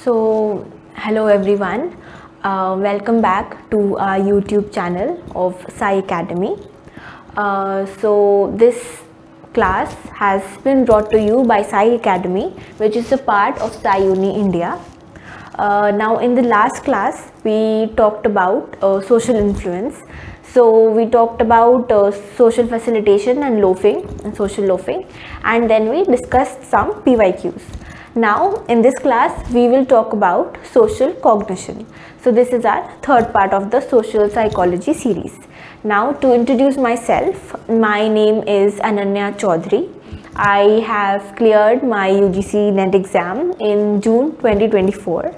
So, hello everyone. Welcome back to our YouTube channel of Sai Academy. This class has been brought to you by Sai Academy, which is a part of Sai Uni India. Now, in the last class, we talked about social influence. So we talked about social facilitation and loafing and social loafing, and then we discussed some PYQs. Now in this class we will talk about social cognition. So this is our third part of the social psychology series. Now to introduce myself, my name is Ananya Chaudhary. I have cleared my UGC NET exam in June 2024,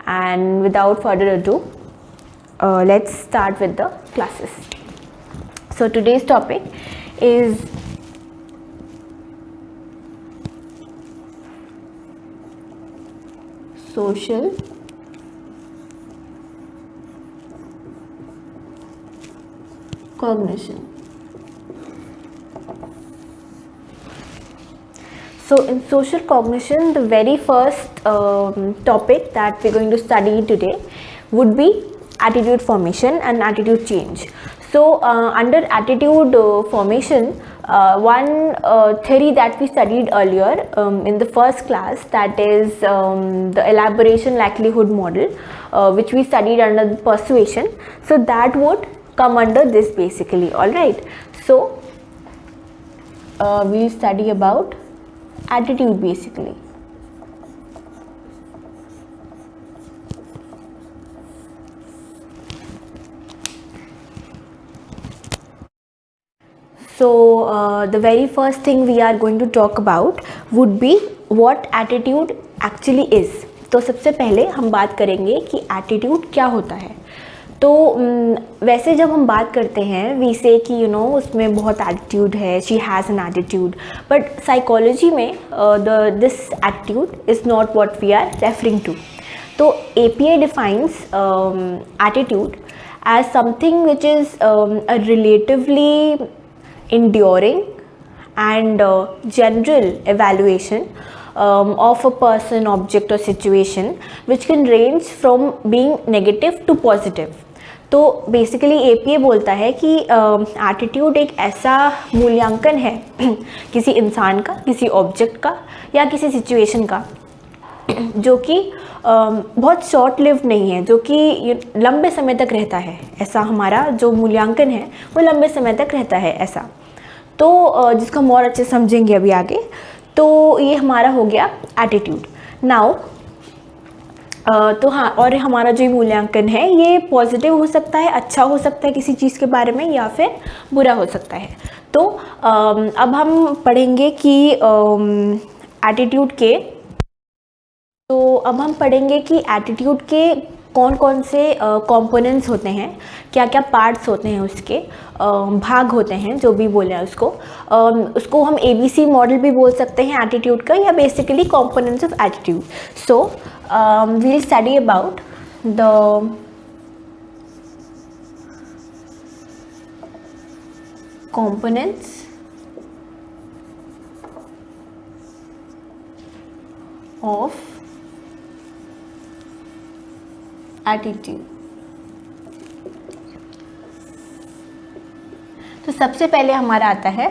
and without further ado, let's start with the classes. So today's topic is social cognition. So in social cognition, the very first topic that we're going to study today would be attitude formation and attitude change. So under attitude formation, one theory that we studied earlier in the first class, that is the elaboration likelihood model, which we studied under persuasion. So that would come under this basically. All right. So we'll study about attitude basically. So the very first thing we are going to talk about would be what attitude actually is. तो सबसे पहले हम बात करेंगे कि attitude क्या होता है. तो वैसे जब हम बात करते हैं वी से कि उसमें बहुत एटीट्यूड है, she has an attitude, but psychology में this attitude is not what we are referring to. तो APA defines attitude as something which is a relatively enduring and general evaluation of a person, object or situation which can range from being negative to positive. तो basically APA बोलता है कि attitude एक ऐसा मूल्यांकन है किसी इंसान का, किसी ऑब्जेक्ट का या किसी सिचुएशन का जो कि बहुत शॉर्ट लिव्ड नहीं है, जो कि लंबे समय तक रहता है. ऐसा हमारा जो मूल्यांकन है वो लंबे समय तक रहता है ऐसा. तो जिसको हम और अच्छे समझेंगे अभी आगे. तो ये हमारा हो गया एटीट्यूड. नाउ तो हाँ, और हमारा जो मूल्यांकन है ये पॉजिटिव हो सकता है, अच्छा हो सकता है किसी चीज़ के बारे में, या फिर बुरा हो सकता है. तो अब हम पढ़ेंगे कि एटीट्यूड के एटीट्यूड के कौन कौन से कंपोनेंट्स होते हैं, क्या क्या पार्ट्स होते हैं, उसके भाग होते हैं, जो भी बोले हैं उसको हम ABC मॉडल भी बोल सकते हैं एटीट्यूड का, या basically components of attitude. So we will study about the components of attitude. तो सबसे पहले हमारा आता है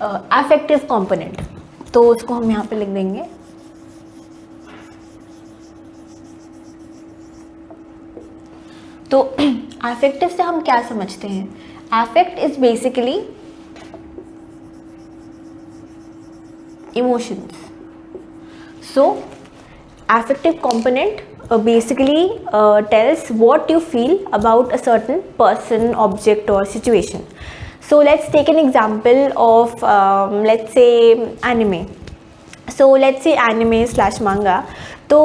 अफेक्टिव कंपोनेंट. तो उसको हम यहाँ पे लिख देंगे. तो अफेक्टिव से हम क्या समझते हैं? Affect is basically emotions. So affective component basically tells what you feel about a certain person, object or situation. So let's take an example of let's say anime. So let's say anime slash manga. तो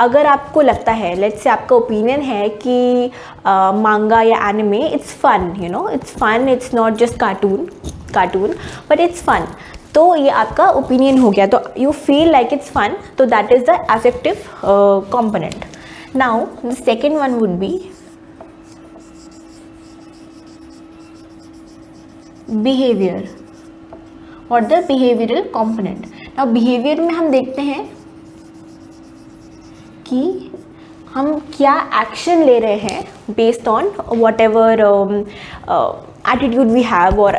अगर आपको लगता है, let's से आपका opinion है कि manga या anime it's fun, it's fun, it's not just cartoon but it's fun. तो ये आपका ओपिनियन हो गया. तो you feel like it's fun, तो that is the affective component. Now the second one would be behavior और the behavioral component. Now behavior में हम देखते हैं कि हम क्या एक्शन ले रहे हैं based on what ever attitude we have or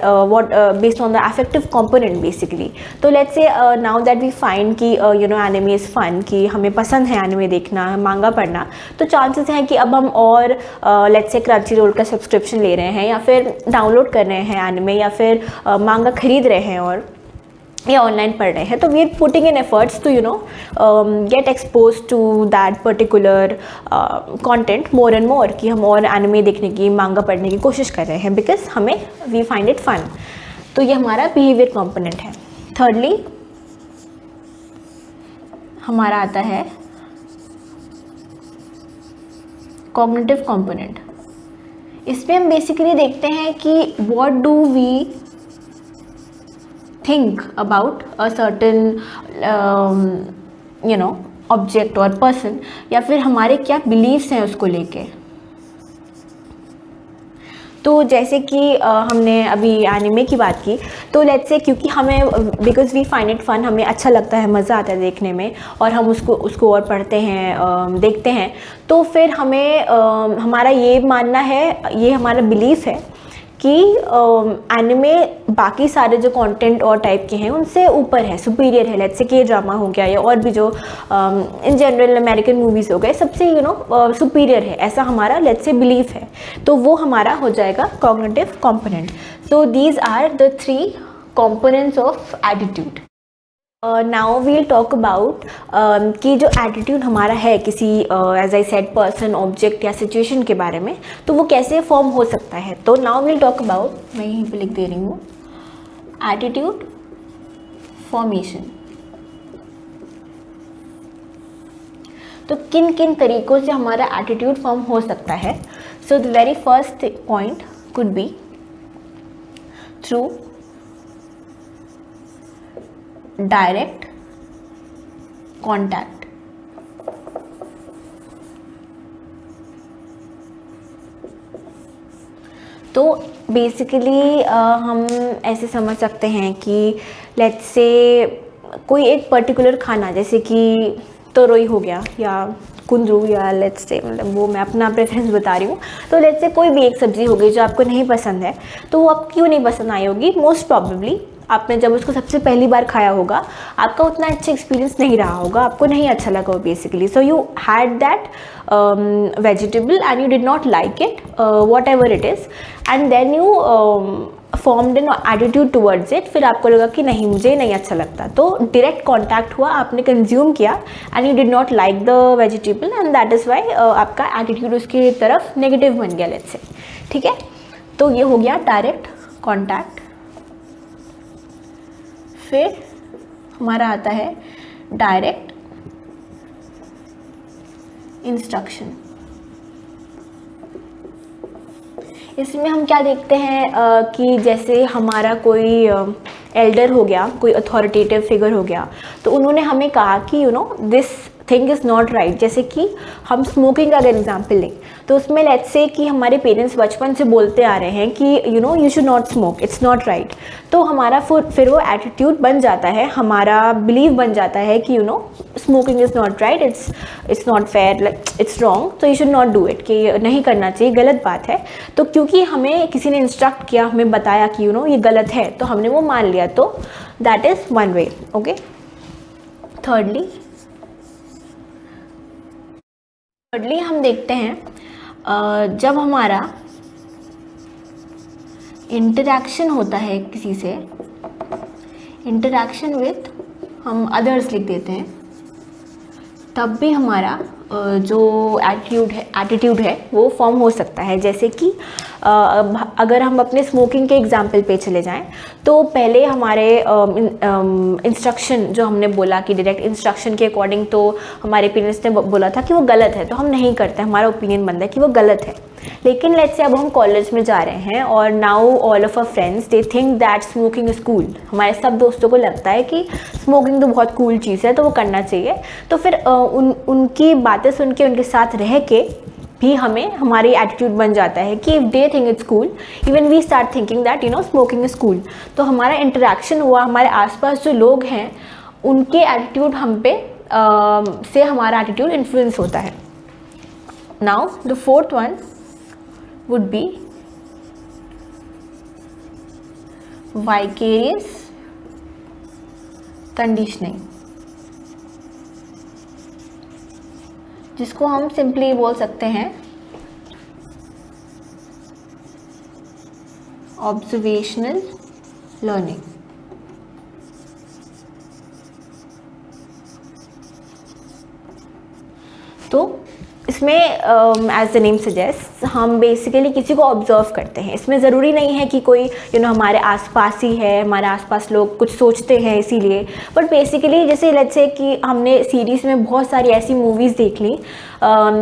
based on the affective component basically. तो let's say now that we find कि anime is fun, कि हमें पसंद है anime देखना, मांगा पढ़ना, तो chances हैं कि अब हम और let's say Crunchyroll का सब्सक्रिप्शन ले रहे हैं या फिर डाउनलोड कर रहे हैं anime या फिर मांगा खरीद रहे हैं और या ऑनलाइन पढ़ रहे हैं, तो we are putting in efforts to get expose to that particular content more and more, कि हम और एनिमे देखने की, मांगा पढ़ने की कोशिश कर रहे हैं बिकॉज हमें वी फाइंड इट फन. तो ये हमारा बिहेवियर कंपोनेंट है. थर्डली हमारा आता है कॉग्निटिव कंपोनेंट. इसमें हम बेसिकली देखते हैं कि what do we think about a certain object or person, या फिर हमारे क्या beliefs हैं उसको लेके. तो जैसे कि हमने अभी एनिमे की बात की, तो लेट्स से क्योंकि हमें because we find it fun, हमें अच्छा लगता है, मज़ा आता है देखने में और हम उसको और पढ़ते हैं, देखते हैं, तो फिर हमें हमारा ये मानना है, ये हमारा बिलीफ है कि एनिमे बाकी सारे जो कंटेंट और टाइप के हैं उनसे ऊपर है, सुपीरियर है. लेट्स से के ड्रामा हो गया या और भी जो इन जनरल अमेरिकन मूवीज़ हो गए, सबसे सुपीरियर है, ऐसा हमारा लेट्स से बिलीफ है. तो वो हमारा हो जाएगा cognitive component. So these are the 3 components of attitude. Now we'll talk about कि जो एटीट्यूड हमारा है किसी as I said person, object या सिचुएशन के बारे में, तो वो कैसे फॉर्म हो सकता है. तो नाउ वील टॉक अबाउट, मैं यहीं पे लिख दे रही हूँ, एटीट्यूड फॉर्मेशन. तो किन किन तरीक़ों से हमारा एटीट्यूड फॉर्म हो सकता है. So the very first point could be through direct contact. तो बेसिकली हम ऐसे समझ सकते हैं कि लेट्स से कोई एक पर्टिकुलर खाना, जैसे कि तरोई हो गया या कुंदरू, या लेट्स से मतलब वो मैं अपना प्रेफरेंस बता रही हूँ. तो लेट्स से कोई भी एक सब्ज़ी हो गई जो आपको नहीं पसंद है, तो वो आप क्यों नहीं पसंद आई होगी, मोस्ट प्रॉबेबली आपने जब उसको सबसे पहली बार खाया होगा, आपका उतना अच्छा एक्सपीरियंस नहीं रहा होगा, आपको नहीं अच्छा लगा हो basically. So you had that vegetable and you did not like it, whatever it is, and then you formed an attitude towards it. फिर आपको लगा कि नहीं, मुझे नहीं अच्छा लगता, तो डायरेक्ट कॉन्टैक्ट हुआ, आपने कंज्यूम किया and you did not like the vegetable and that is why आपका एटीट्यूड उसकी तरफ नेगेटिव बन गया, लेट्स से. ठीक है, तो ये हो गया डायरेक्ट कॉन्टैक्ट. फिर हमारा आता है डायरेक्ट इंस्ट्रक्शन. इसमें हम क्या देखते हैं कि जैसे हमारा कोई एल्डर हो गया, कोई अथॉरिटेटिव फिगर हो गया, तो उन्होंने हमें कहा कि this thing is not right. जैसे कि हम स्मोकिंग का अगर एग्जाम्पल लें, तो उसमें लेट्स से कि हमारे पेरेंट्स बचपन से बोलते आ रहे हैं कि you should not smoke, it's not right. तो हमारा फिर वो एटीट्यूड बन जाता है, हमारा बिलीव बन जाता है कि smoking is not right, it's not fair, it's wrong, तो you should not do it, कि नहीं करना चाहिए, गलत बात है. तो क्योंकि हमें किसी ने इंस्ट्रक्ट किया, हमें बताया कि ये गलत है, तो हमने वो मान लिया, तो that is one way. Okay. Thirdly हम देखते हैं जब हमारा इंटरैक्शन होता है किसी से, इंटरैक्शन विथ, हम अदर्स लिख देते हैं, तब भी हमारा जो एटीट्यूड है वो फॉर्म हो सकता है. जैसे कि अगर हम अपने स्मोकिंग के एग्जाम्पल पे चले जाएं, तो पहले हमारे इंस्ट्रक्शन जो हमने बोला कि डायरेक्ट इंस्ट्रक्शन के अकॉर्डिंग, तो हमारे पेरेंट्स ने बोला था कि वो गलत है, तो हम नहीं करते, हमारा ओपिनियन बनता है कि वो गलत है. लेकिन लेट्स से अब हम कॉलेज में जा रहे हैं और now all of our friends they think that smoking is cool. हमारे सब दोस्तों को लगता है कि स्मोकिंग तो बहुत कूल चीज़ है, तो वो करना चाहिए. तो फिर उनकी बातें सुन के, उनके साथ रह के भी हमारी एटीट्यूड बन जाता है कि if they think it's cool, even we start thinking that smoking is cool. तो हमारा इंटरेक्शन हुआ, हमारे आसपास जो लोग हैं उनके एटीट्यूड हम पे से हमारा एटीट्यूड इन्फ्लुएंस होता है. Now the fourth one would B vicarious conditioning, जिसको हम सिंपली बोल सकते हैं ऑब्जर्वेशनल लर्निंग. तो इसमें एज द नेम सजेस्ट हम बेसिकली किसी को ऑब्जर्व करते हैं. इसमें ज़रूरी नहीं है कि कोई हमारे आसपास ही है, हमारे आसपास लोग कुछ सोचते हैं इसीलिए, बट बेसिकली जैसे लेट्स से कि हमने सीरीज़ में बहुत सारी ऐसी मूवीज़ देख ली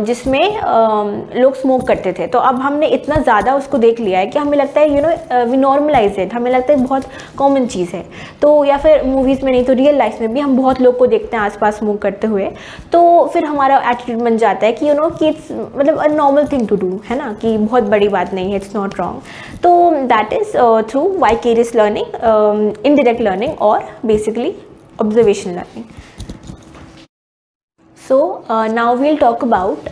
जिसमें लोग स्मोक करते थे, तो अब हमने इतना ज़्यादा उसको देख लिया है कि हमें लगता है वी नॉर्मलाइज इट, हमें लगता है बहुत कॉमन चीज़ है. तो या फिर मूवीज़ में नहीं तो रियल लाइफ में भी हम बहुत लोग को देखते हैं आसपास स्मोक करते हुए, तो फिर हमारा एटीट्यूड बन जाता है कि कि इट्स मतलब a normal thing to do, है ना, कि बहुत बड़ी बात नहीं है, इट्स नॉट रॉन्ग. तो that is through vicarious learning, indirect learning और basically observational learning. So now we'll talk about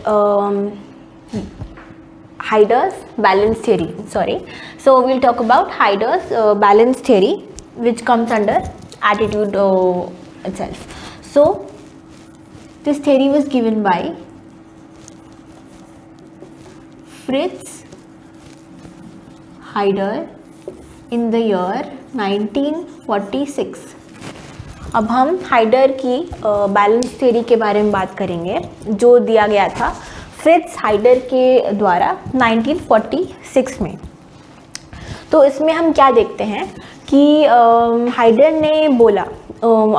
Heider's balance theory. So we'll talk about Heider's balance theory, which comes under attitude itself. So this theory was given by Fritz Heider in the year 1946. अब हम हाइडर की balance theory के बारे में बात करेंगे, जो दिया गया था फ्रिट्ज हाइडर के द्वारा 1946 में. तो इसमें हम क्या देखते हैं कि हाइडर ने बोला,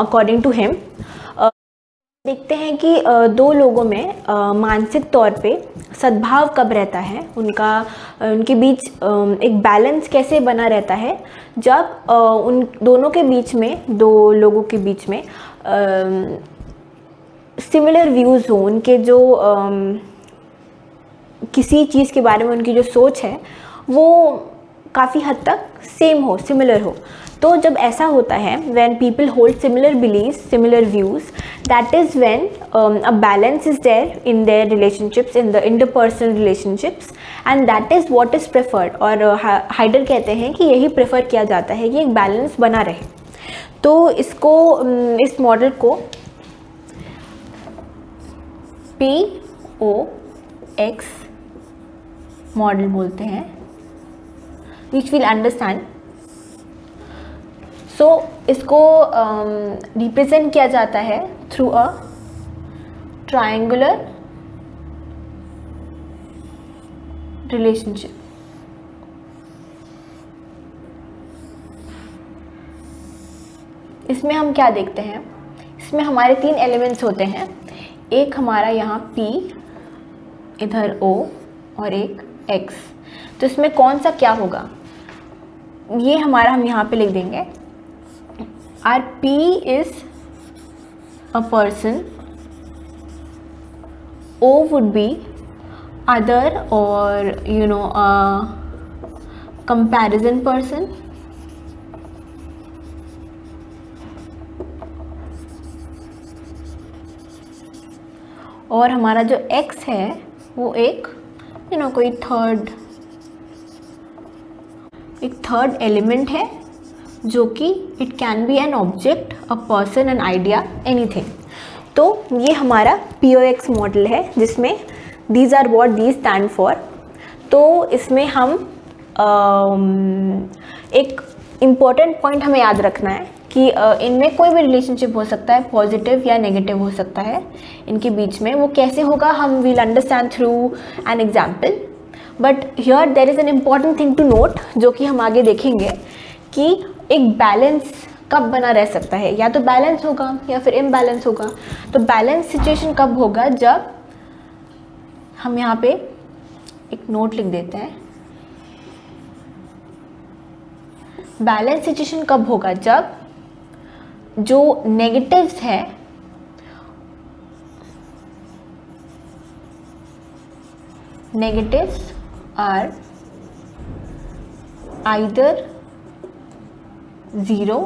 अकॉर्डिंग टू हिम, देखते हैं कि दो लोगों में मानसिक तौर पे सद्भाव कब रहता है, उनके बीच एक बैलेंस कैसे बना रहता है जब उन दोनों के बीच में, दो लोगों के बीच में सिमिलर व्यूज़ हो, उनके जो किसी चीज़ के बारे में उनकी जो सोच है वो काफ़ी हद तक सेम हो, सिमिलर हो. तो जब ऐसा होता है, when people hold similar beliefs, similar views, that is when a balance is there in their relationships, in the interpersonal relationships, and that is what is preferred. और हाइडर कहते हैं कि यही प्रेफर किया जाता है कि एक बैलेंस बना रहे. तो इसको, इस मॉडल को POX मॉडल बोलते हैं, which we'll understand. सो इसको रिप्रेजेंट किया जाता है थ्रू अ ट्रायंगुलर रिलेशनशिप. इसमें हम क्या देखते हैं, इसमें हमारे 3 एलिमेंट्स होते हैं. एक हमारा यहाँ P, इधर O और एक X. तो इसमें कौन सा क्या होगा ये हमारा हम यहाँ पे लिख देंगे. Our P is a person, O would be other or a comparison person, और हमारा जो X है वो एक कोई थर्ड एलिमेंट है, जो कि it can be an object, a person, an idea, anything. तो ये हमारा POX मॉडल है, जिसमें these are what these stand for. तो इसमें हम एक इम्पॉर्टेंट पॉइंट हमें याद रखना है कि इनमें कोई भी रिलेशनशिप हो सकता है, पॉजिटिव या नेगेटिव हो सकता है इनके बीच में. वो कैसे होगा हम will understand through an example. But here there is an important thing to note, जो कि हम आगे देखेंगे कि एक बैलेंस कब बना रह सकता है, या तो बैलेंस होगा या फिर इम्बैलेंस होगा. तो बैलेंस सिचुएशन कब होगा, जब हम यहाँ पे एक नोट लिख देते हैं. बैलेंस सिचुएशन कब होगा, जब जो नेगेटिव्स है negatives are either 0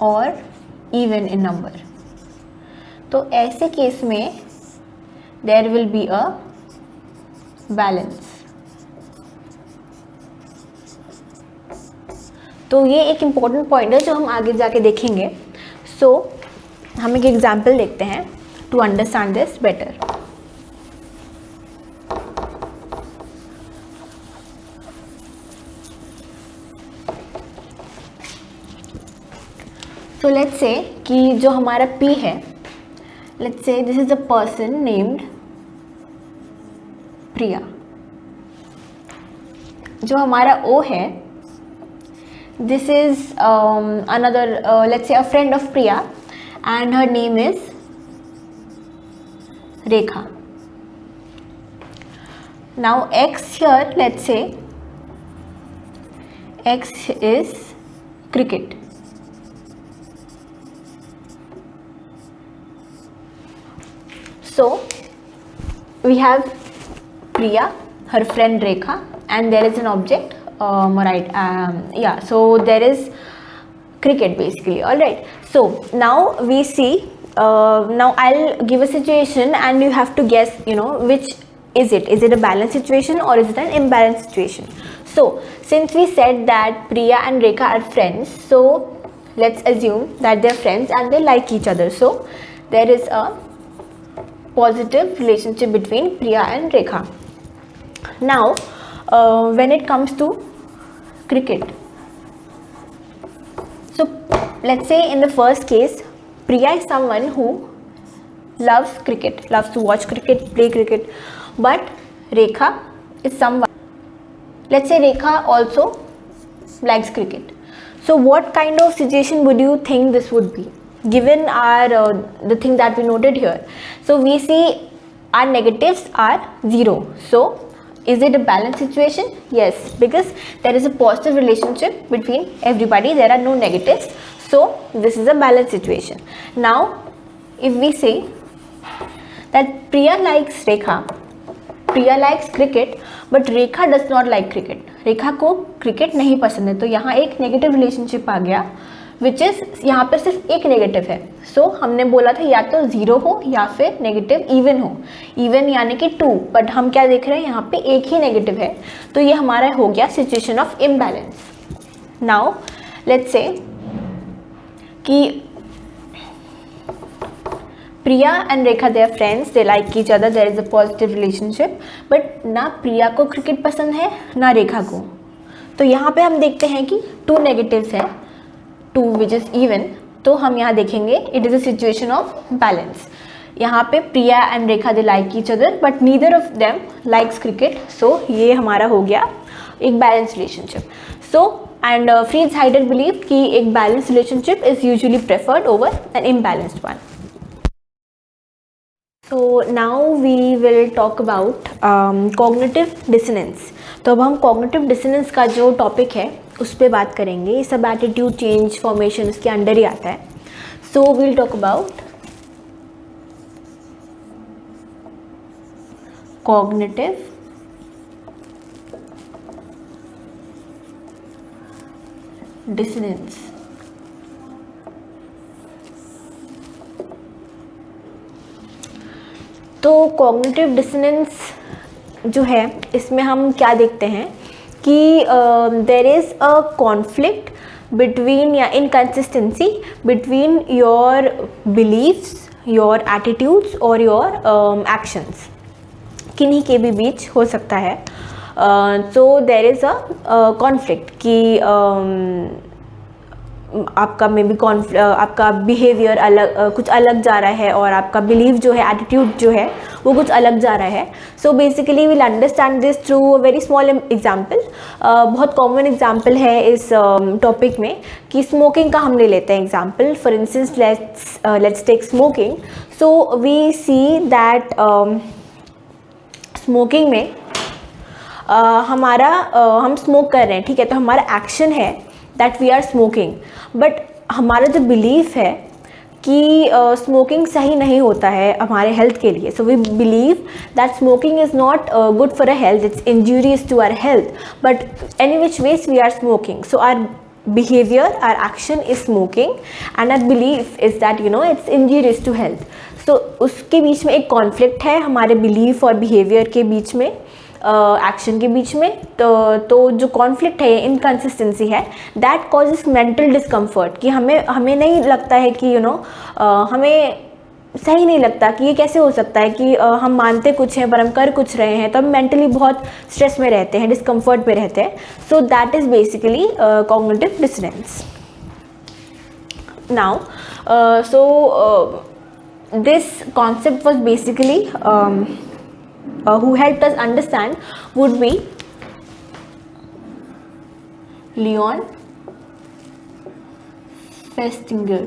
or even in number. तो ऐसे केस में there will be a balance. तो ये एक इम्पॉर्टेंट पॉइंट है जो हम आगे जाके देखेंगे। सो हम एक एग्जाम्पल देखते हैं टू अंडरस्टैंड दिस बेटर। तो लेट्स से कि जो हमारा P है, let's say this is a person named Priya. जो हमारा O है, this is another let's say a friend of Priya and her name is Rekha. Now X here, let's say X is cricket. So we have Priya, her friend Rekha, and there is an object. Right, yeah, so there is cricket basically. All right, so now we see, now I'll give a situation and you have to guess, which is it a balanced situation or is it an imbalanced situation. So since we said that Priya and Rekha are friends, so let's assume that they're friends and they like each other. So there is a positive relationship between Priya and Rekha. Now when it comes to cricket, so let's say in the first case, Priya is someone who loves cricket, loves to watch cricket, play cricket, but Rekha is someone, let's say Rekha also likes cricket. So what kind of situation would you think this would be, given our the thing that we noted here? So we see our negatives are 0. So is it a balanced situation? Yes, because there is a positive relationship between everybody. There are no negatives. So this is a balanced situation. Now if we say that Priya likes Rekha, Priya likes cricket, but Rekha does not like cricket. Rekha को cricket नहीं पसंद है, तो यहाँ एक negative relationship आ गया, which is यहाँ पर सिर्फ एक नेगेटिव है. सो हमने बोला था या तो 0 हो या फिर नेगेटिव इवन हो, इवन यानी कि 2, बट हम क्या देख रहे हैं यहाँ पे एक ही नेगेटिव है, तो ये हमारा हो गया situation of imbalance. Now let's say कि Priya and Rekha, they are friends, they like each other, there is a positive relationship, but ना प्रिया को क्रिकेट पसंद है ना रेखा को. तो यहाँ पे हम देखते हैं कि 2 नेगेटिव्स है, 2 विच इज़ इवन, तो हम यहाँ देखेंगे it is a situation of balance. यहाँ पे Priya and Rekha they like each other but neither of them likes cricket, so ये हमारा हो गया एक balance relationship. So and Fritz Heider believe कि एक balance relationship is usually preferred over an imbalanced one. So now we will talk about cognitive dissonance. तो अब हम cognitive dissonance का जो टॉपिक है उस पर बात करेंगे. ये सब एटीट्यूड चेंज फॉर्मेशन इसके अंडर ही आता है. So we'll talk about cognitive dissonance. तो कॉग्निटिव डिसोनेंस जो है इसमें हम क्या देखते हैं कि there is a conflict between or inconsistency between your beliefs, your attitudes और योर एक्शंस, किन्हीं के भी बीच हो सकता है. So there is a conflict कि आपका मे बी आपका बिहेवियर अलग कुछ अलग जा रहा है और आपका बिलीव जो है, एटीट्यूड जो है वो कुछ अलग जा रहा है. So basically will understand this through a very small example. बहुत कॉमन एग्जांपल है इस टॉपिक में कि स्मोकिंग का हम ले लेते हैं example. For instance let's take smoking. So we see that smoking में हमारा हम स्मोक कर रहे हैं, ठीक है, तो हमारा एक्शन है that we are smoking, but हमारा जो बिलीफ है कि स्मोकिंग सही नहीं होता है हमारे हेल्थ के लिए. So we believe that smoking is not good for a health, it's injurious to our health, but any which ways we are smoking. So our behavior, our action is smoking, and our belief is that it's injurious to health. सो उसके बीच में एक conflict है हमारे belief और behaviour के बीच में, action के बीच में। तो जो कॉन्फ्लिक्ट है, इनकन्सिस्टेंसी है, दैट कॉजेस मेंटल डिस्कम्फर्ट, कि हमें नहीं लगता है कि हमें सही नहीं लगता कि ये कैसे हो सकता है कि हम मानते कुछ हैं पर हम कर कुछ रहे हैं, तो हम मेंटली बहुत स्ट्रेस में रहते हैं, डिस्कम्फर्ट में रहते हैं। सो that is basically cognitive dissonance. Now this concept was basically who helped us understand would be Leon Festinger.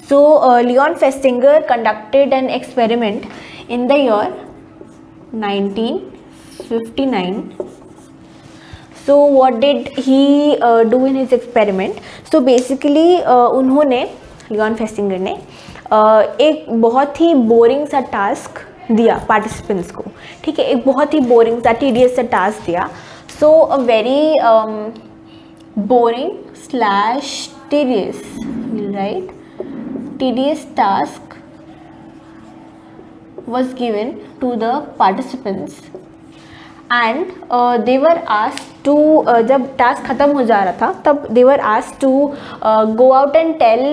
So Leon Festinger conducted an experiment in the year 1959. So what did he do in his experiment? So basically उन्होंने, Leon Festinger ने एक बहुत ही boring सा task दिया participants को, ठीक है, एक बहुत ही बोरिंग सा टीडियस सा टास्क दिया। So a very boring slash tedious, right, tedious task was given to the participants and they were asked to जब टास्क ख़त्म हो जा रहा था तब they were asked to go out and tell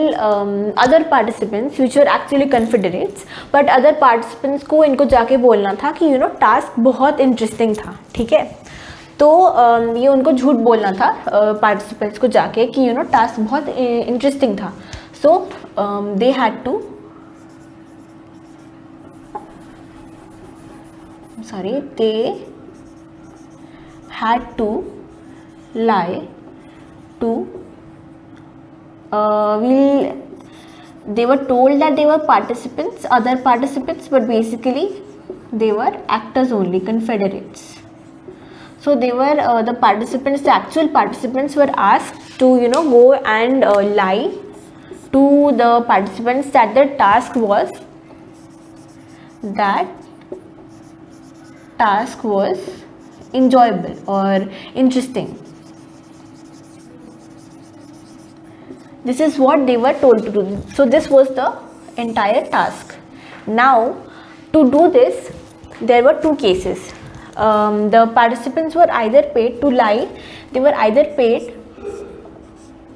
other participants which were actually confederates, but other participants को इनको जाके बोलना था कि टास्क बहुत इंटरेस्टिंग था, ठीक है। तो ये उनको झूठ बोलना था पार्टिसिपेंट्स को जाके कि टास्क बहुत इंटरेस्टिंग था। So they had to they had to lie to they were told that they were participants, other participants, but basically they were actors only, confederates. So they were the participants, the actual participants were asked to go and lie to the participants that the task was enjoyable or interesting. This is what they were told to do. So this was the entire task. Now to do this there were two cases. The participants were either paid to lie, they were either paid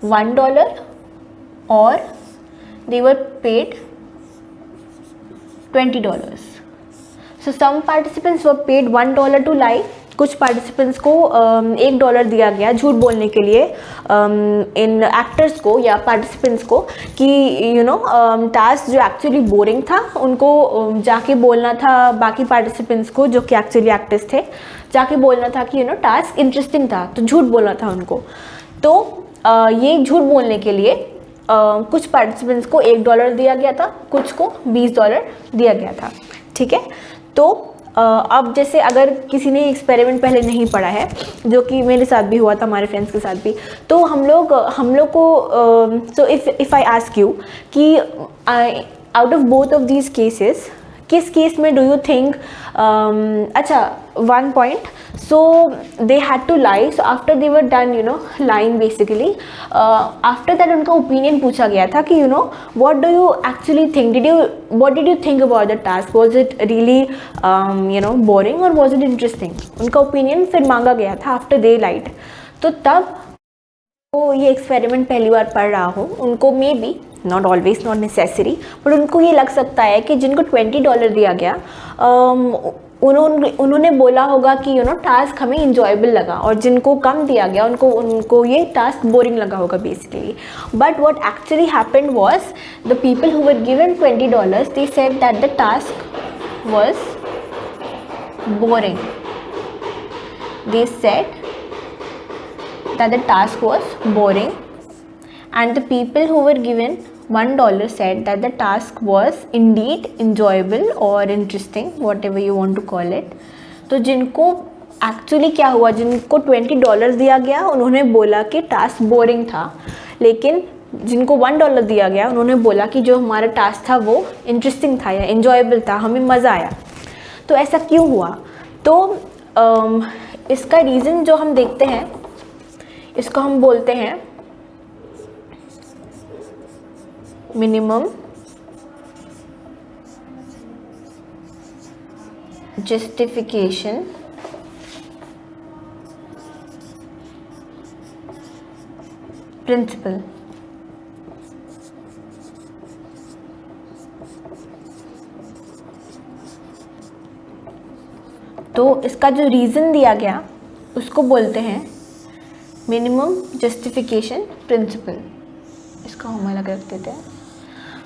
$1 or they were paid $20. So some participants were paid $1 to lie. कुछ participants को $1 दिया गया झूठ बोलने के लिए इन actors को या पार्टिसिपेंट्स को कि टास्क जो एक्चुअली बोरिंग था उनको जाके बोलना था, बाकी पार्टिसिपेंट्स को जो कि एक्चुअली एक्टर्स थे जाके बोलना था कि टास्क इंटरेस्टिंग था, तो झूठ बोलना था उनको। तो ये झूठ बोलने के लिए कुछ पार्टिसिपेंट्स को $1 दिया गया था, कुछ को $20 दिया गया था, ठीक है। तो अब जैसे अगर किसी ने एक्सपेरिमेंट पहले नहीं पढ़ा है, जो कि मेरे साथ भी हुआ था, हमारे फ्रेंड्स के साथ भी, तो हम लोग को so if I ask you कि out of both of these cases किस केस में डू यू थिंक अच्छा one point, so they had to lie, so after they were done lying basically, after that उनका opinion पूछा गया था कि what do you actually think, what did you think about the task, was it really boring और was it interesting, उनका opinion फिर मांगा गया था आफ्टर दे लाइट। तो तब वो ये एक्सपेरिमेंट पहली बार पढ़ रहा हो, उनको may be not always, not necessary, but उनको ये लग सकता है कि जिनको $20 दिया गया उन्होंने बोला होगा कि टास्क हमें इंजॉयबल लगा, और जिनको कम दिया गया उनको ये टास्क बोरिंग लगा होगा basically. But what actually happened was the people who were given $20 they said that the task was boring, they said that the task was boring, and the people who were given $1 said that the task was indeed enjoyable or interesting, whatever you want to call it. तो जिनको actually क्या हुआ, जिनको $20 दिया गया उन्होंने बोला कि टास्क बोरिंग था, लेकिन जिनको $1 दिया गया उन्होंने बोला कि जो हमारा टास्क था वो इंटरेस्टिंग था या enjoyable था, हमें मज़ा आया। तो ऐसा क्यों हुआ? तो इसका रीज़न जो हम देखते हैं, इसको हम बोलते हैं minimum justification principle। तो इसका जो रीज़न दिया गया उसको बोलते हैं मिनिमम जस्टिफिकेशन प्रिंसिपल। इसका हम अलग रख देते हैं।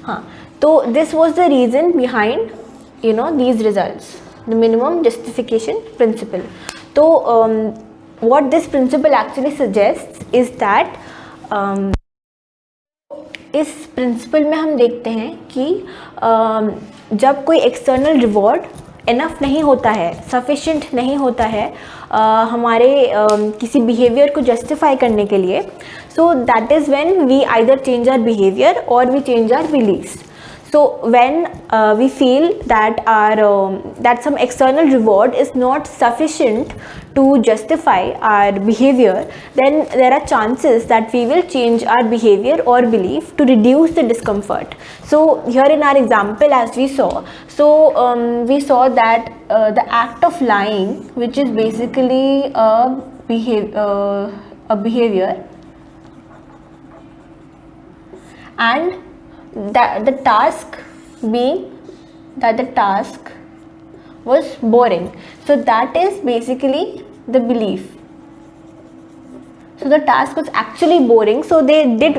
हाँ, तो this was the reason behind these results, the minimum justification principle। तो what this principle actually suggests is that इस प्रिंसिपल में हम देखते हैं कि जब कोई एक्सटर्नल रिवॉर्ड इनफ नहीं होता है, सफिशिएंट नहीं होता है हमारे किसी बिहेवियर को जस्टिफाई करने के लिए, so that is when we either change our behavior और we change our beliefs. So when we feel that that some external reward is not sufficient to justify our behavior, then there are chances that we will change our behavior or belief to reduce the discomfort. So here in our example, as we saw, we saw that the act of lying, which is basically a behavior, and that the task being that the task was boring, so that is basically the belief. So the task was actually boring, so they did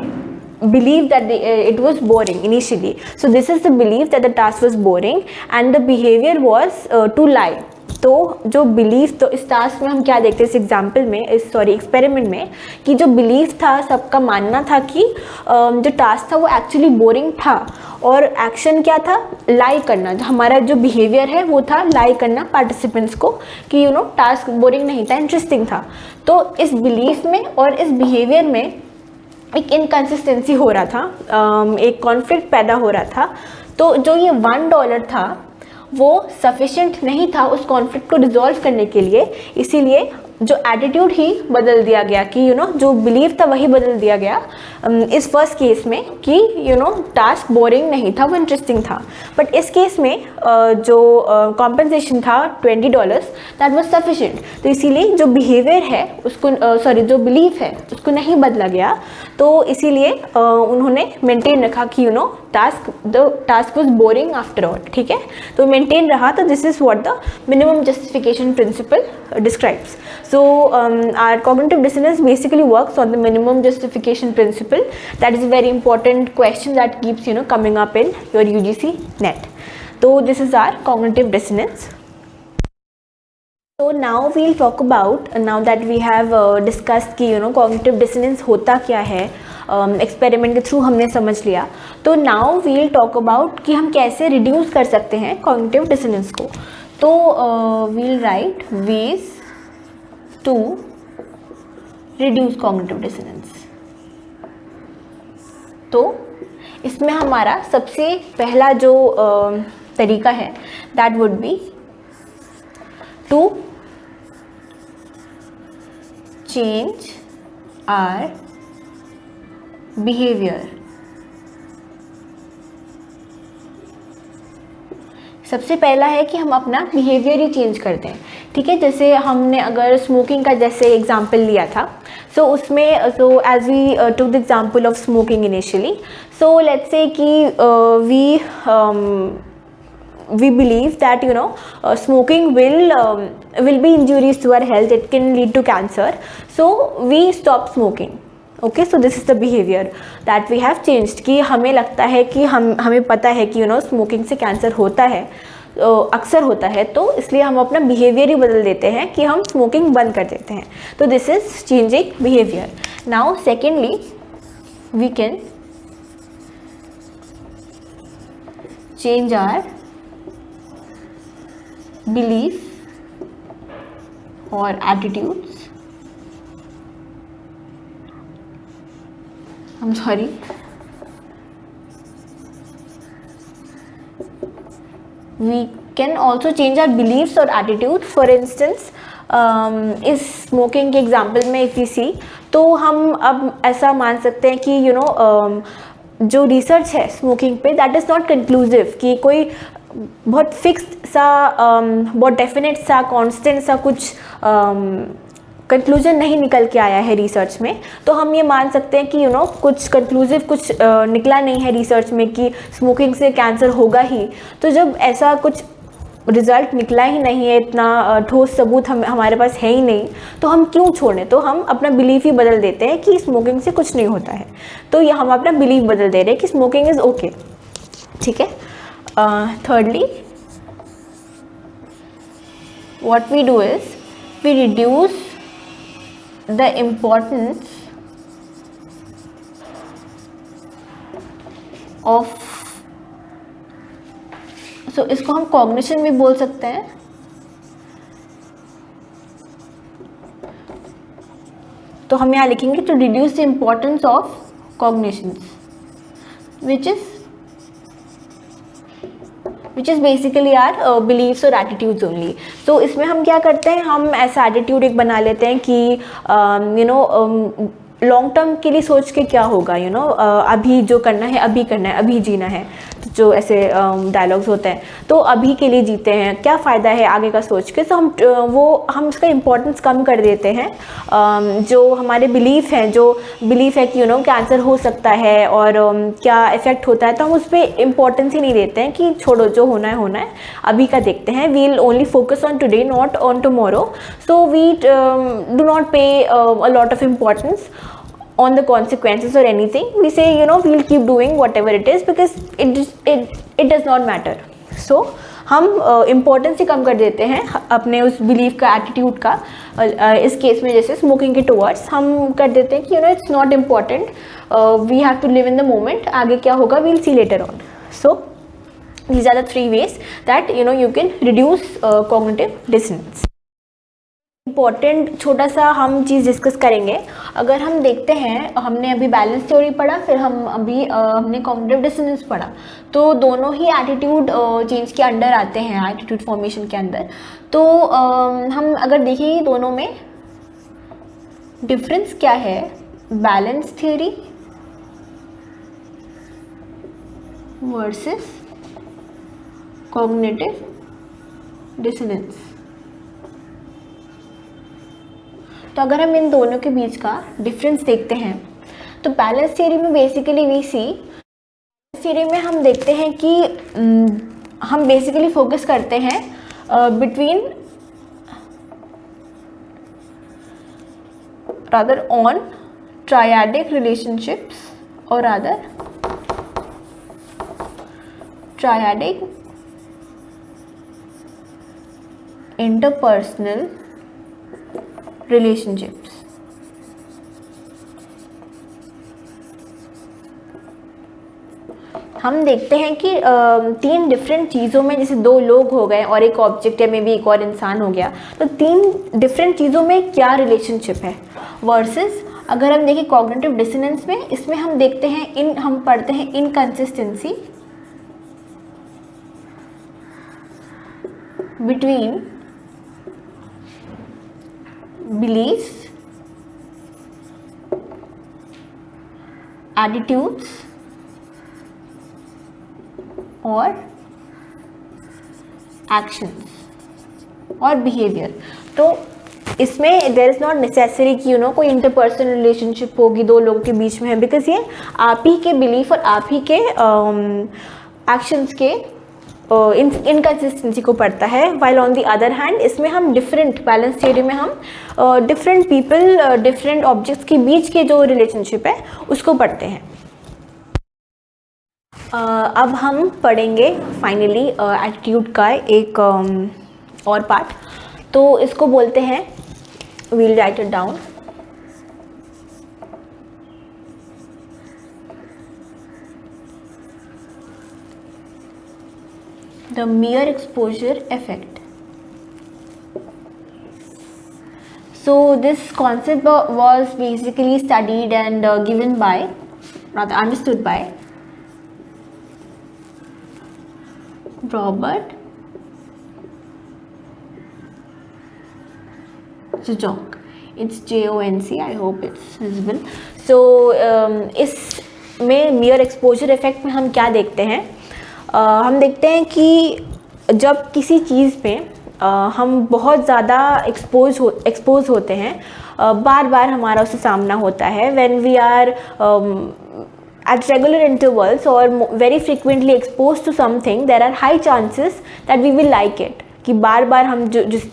believe that it was boring initially. So this is the belief that the task was boring and the behavior was to lie. तो जो belief, तो इस task में हम क्या देखते हैं इस एग्जाम्पल में, इस एक्सपेरिमेंट में, कि जो बिलीफ था, सबका मानना था कि जो टास्क था वो एक्चुअली बोरिंग था और एक्शन क्या था, लाई करना। जो हमारा जो बिहेवियर है वो था लाई करना पार्टिसिपेंट्स को कि टास्क बोरिंग नहीं था, इंटरेस्टिंग था। तो इस बिलीफ में और इस बिहेवियर में एक इनकन्सिस्टेंसी हो रहा था, एक कॉन्फ्लिक्ट पैदा हो रहा था। तो जो ये $1 था वो सफिशिएंट नहीं था उस कॉन्फ्लिक्ट को रिजॉल्व करने के लिए, इसीलिए जो एटीट्यूड ही बदल दिया गया कि जो बिलीव था वही बदल दिया गया इस फर्स्ट केस में कि टास्क बोरिंग नहीं था, वो इंटरेस्टिंग था। बट इस केस में जो कॉम्पेंसेशन था $20, दैट वाज सफिशिएंट। तो इसीलिए जो बिहेवियर है उसको जो बिलीफ है उसको नहीं बदला गया, तो इसीलिए उन्होंने मेंटेन रखा कि the task was boring after all. ठीक है, तो मेंटेन रहा। तो this is what the minimum justification principle describes. So our cognitive dissonance basically works on the minimum justification principle. That is a very important question that keeps coming up in your UGC net. So this is our cognitive dissonance. So now we'll talk about, now that we have discussed कि cognitive dissonance होता क्या है, experiment के through हमने समझ लिया। तो now we'll talk about कि हम कैसे रिड्यूस कर सकते हैं cognitive dissonance को। तो we'll write ways to reduce cognitive dissonance। तो इसमें हमारा सबसे पहला जो तरीका है that would be to change our behavior। सबसे पहला है कि हम अपना बिहेवियर ही चेंज कर दें। ठीक है, जैसे हमने अगर स्मोकिंग का जैसे एग्जांपल लिया था, सो उसमें as we took the example of smoking initially, so let's say कि we believe that smoking will be injurious to our health, it can lead to cancer, so we stop smoking। Okay, so this is the behaviour that we have changed कि हमें लगता है कि हमें पता है कि स्मोकिंग से कैंसर होता है, अक्सर होता है, तो इसलिए हम अपना बिहेवियर ही बदल देते हैं कि हम स्मोकिंग बंद कर देते हैं। तो this is changing behaviour. Now secondly we can change our belief और attitudes. I'm sorry, we can also change our beliefs or attitudes। For instance, इस स्मोकिंग के एग्जाम्पल में इफ यू सी, तो हम अब ऐसा मान सकते हैं कि जो रिसर्च है स्मोकिंग पे दैट इज़ नॉट कंक्लूसिव कि कोई बहुत फिक्स्ड सा बहुत डेफिनेट सा कांस्टेंट सा कुछ कंक्लूजन नहीं निकल के आया है रिसर्च में। तो हम ये मान सकते हैं कि कुछ कंक्लूसिव कुछ निकला नहीं है रिसर्च में कि स्मोकिंग से कैंसर होगा ही। तो जब ऐसा कुछ रिज़ल्ट निकला ही नहीं है, इतना ठोस सबूत हमारे पास है ही नहीं, तो हम क्यों छोड़ें। तो हम अपना बिलीफ ही बदल देते हैं कि स्मोकिंग से कुछ नहीं होता है। तो ये हम अपना बिलीफ बदल दे रहे हैं कि स्मोकिंग इज़ ओके। ठीक है। thirdly, what we do is we reduce the importance of, so इसको हम cognition भी बोल सकते हैं। तो हम यहाँ लिखेंगे to reduce the importance of cognitions, which is basically our beliefs और attitudes only। तो इसमें हम क्या करते हैं, हम ऐसा एटीट्यूड एक बना लेते हैं कि लॉन्ग टर्म के लिए सोच के क्या होगा, अभी जो करना है अभी करना है, अभी जीना है। तो जो ऐसे डायलॉग्स होते हैं, तो अभी के लिए जीते हैं, क्या फ़ायदा है आगे का सोच के। तो हम इसका इम्पोर्टेंस कम कर देते हैं। जो हमारे बिलीफ हैं, जो बिलीफ है कि कैंसर हो सकता है और क्या इफ़ेक्ट होता है, तो हम उस पर इम्पोर्टेंस ही नहीं देते हैं कि छोड़ो, जो होना है अभी का देखते हैं। We will only focus on today, not on tomorrow. So we do not pay a lot of importance on the consequences or anything. We say we'll keep doing whatever it is because it does not matter. So हम importance ही कम कर देते हैं अपने उस belief का, attitude का। इस case में जैसे स्मोकिंग के टुवर्ड्स हम कर देते हैं कि it's not important, we have to live in the moment, आगे क्या होगा we'll see later on. So these are the 3 ways that you can reduce cognitive dissonance। Important छोटा सा हम चीज़ डिस्कस करेंगे। अगर हम देखते हैं, हमने अभी बैलेंस थ्योरी पढ़ा, फिर हमने कॉग्निटिव डिसोनेंस पढ़ा, तो दोनों ही एटीट्यूड चेंज के अंडर आते हैं, एटीट्यूड फॉर्मेशन के अंदर। तो हम अगर देखेंगे दोनों में डिफरेंस क्या है, balance theory versus cognitive dissonance. तो अगर हम इन दोनों के बीच का डिफरेंस देखते हैं, तो बैलेंस थ्योरी में बेसिकली वी सी, थ्योरी में हम देखते हैं कि हम बेसिकली फोकस करते हैं between rather on triadic relationships और रादर ट्रायडिक इंटरपर्सनल रिलेशनशिप्स। हम देखते हैं कि 3 डिफरेंट चीज़ों में, जैसे 2 लोग हो गए और एक ऑब्जेक्ट है, मे बी एक और इंसान हो गया, तो 3 डिफरेंट चीज़ों में क्या रिलेशनशिप है। वर्सेस अगर हम देखें कॉग्निटिव डिसोनेंस में, इसमें हम देखते हैं हम पढ़ते हैं इनकंसिस्टेंसी बिटवीन beliefs, attitudes और actions और behavior। तो इसमें देयर इज़ नॉट नेसेसरी कि कोई इंटरपर्सनल रिलेशनशिप होगी 2 लोगों के बीच में है, बिकॉज ये आप ही के बिलीफ और आप ही के एक्शंस के इनकन्सिस्टेंसी को पढ़ता है। While on the other hand इसमें हम डिफरेंट, बैलेंस थ्योरी में हम डिफरेंट पीपल, डिफरेंट ऑब्जेक्ट्स के बीच के जो रिलेशनशिप है उसको पढ़ते हैं। अब हम पढ़ेंगे फाइनली एटीट्यूड का एक और पार्ट, तो इसको बोलते हैं, we'll write it down, the mere exposure effect. So this concept was basically studied and given by, rather understood by Robert Jonc. It's Jonc, I hope it's visible. So इस में मियर exposure effect में हम क्या देखते हैं, हम देखते हैं कि जब किसी चीज़ पे हम बहुत ज़्यादा एक्सपोज होते हैं, बार बार हमारा उससे सामना होता है, when we are at regular intervals or very frequently exposed to something, there are high chances that we will like it. कि बार बार हम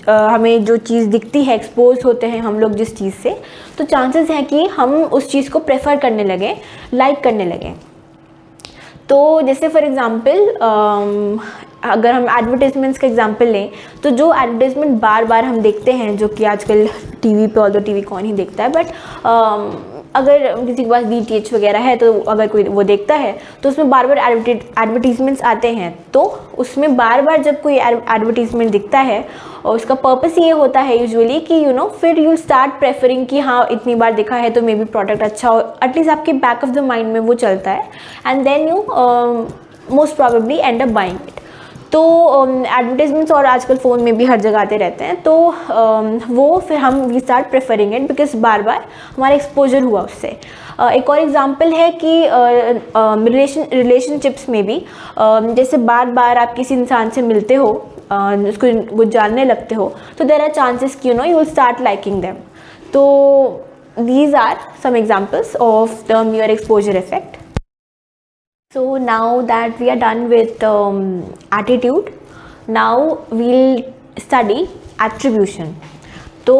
हमें जो चीज़ दिखती है, एक्सपोज होते हैं हम लोग जिस चीज़ से, तो चांसेस हैं कि हम उस चीज़ को प्रेफर करने लगें, लाइक करने लगें। तो जैसे फॉर एग्ज़ाम्पल अगर हम एडवर्टाइजमेंट्स का एग्जांपल लें, तो जो एडवर्टाइजमेंट बार बार हम देखते हैं, जो कि आजकल टीवी पे, और टीवी कौन ही देखता है, बट अगर किसी के पास DTH वगैरह है, तो अगर कोई वो देखता है तो उसमें बार बार एडवर्टीज़मेंट्स आते हैं। तो उसमें बार बार जब कोई एडवर्टीज़मेंट दिखता है, और उसका पर्पस ये होता है यूजुअली कि फिर यू स्टार्ट प्रेफरिंग कि हाँ इतनी बार देखा है तो मे बी प्रोडक्ट अच्छा हो, एटलीस्ट आपके बैक ऑफ द माइंड में वो चलता है, and then you most probably end up buying it. तो एडवर्टाइजमेंट्स और आजकल फ़ोन में भी हर जगह आते रहते हैं, तो वो फिर हम we start preferring it because बार बार हमारा एक्सपोजर हुआ उससे। एक और एग्जांपल है कि रिलेशनशिप्स में भी जैसे बार बार आप किसी इंसान से मिलते हो, उसको वो जानने लगते हो, तो देयर आर चांसेस कि you will start liking them. तो these are some examples of the mere exposure effect. So now that we are done with attitude, now we'll study attribution. तो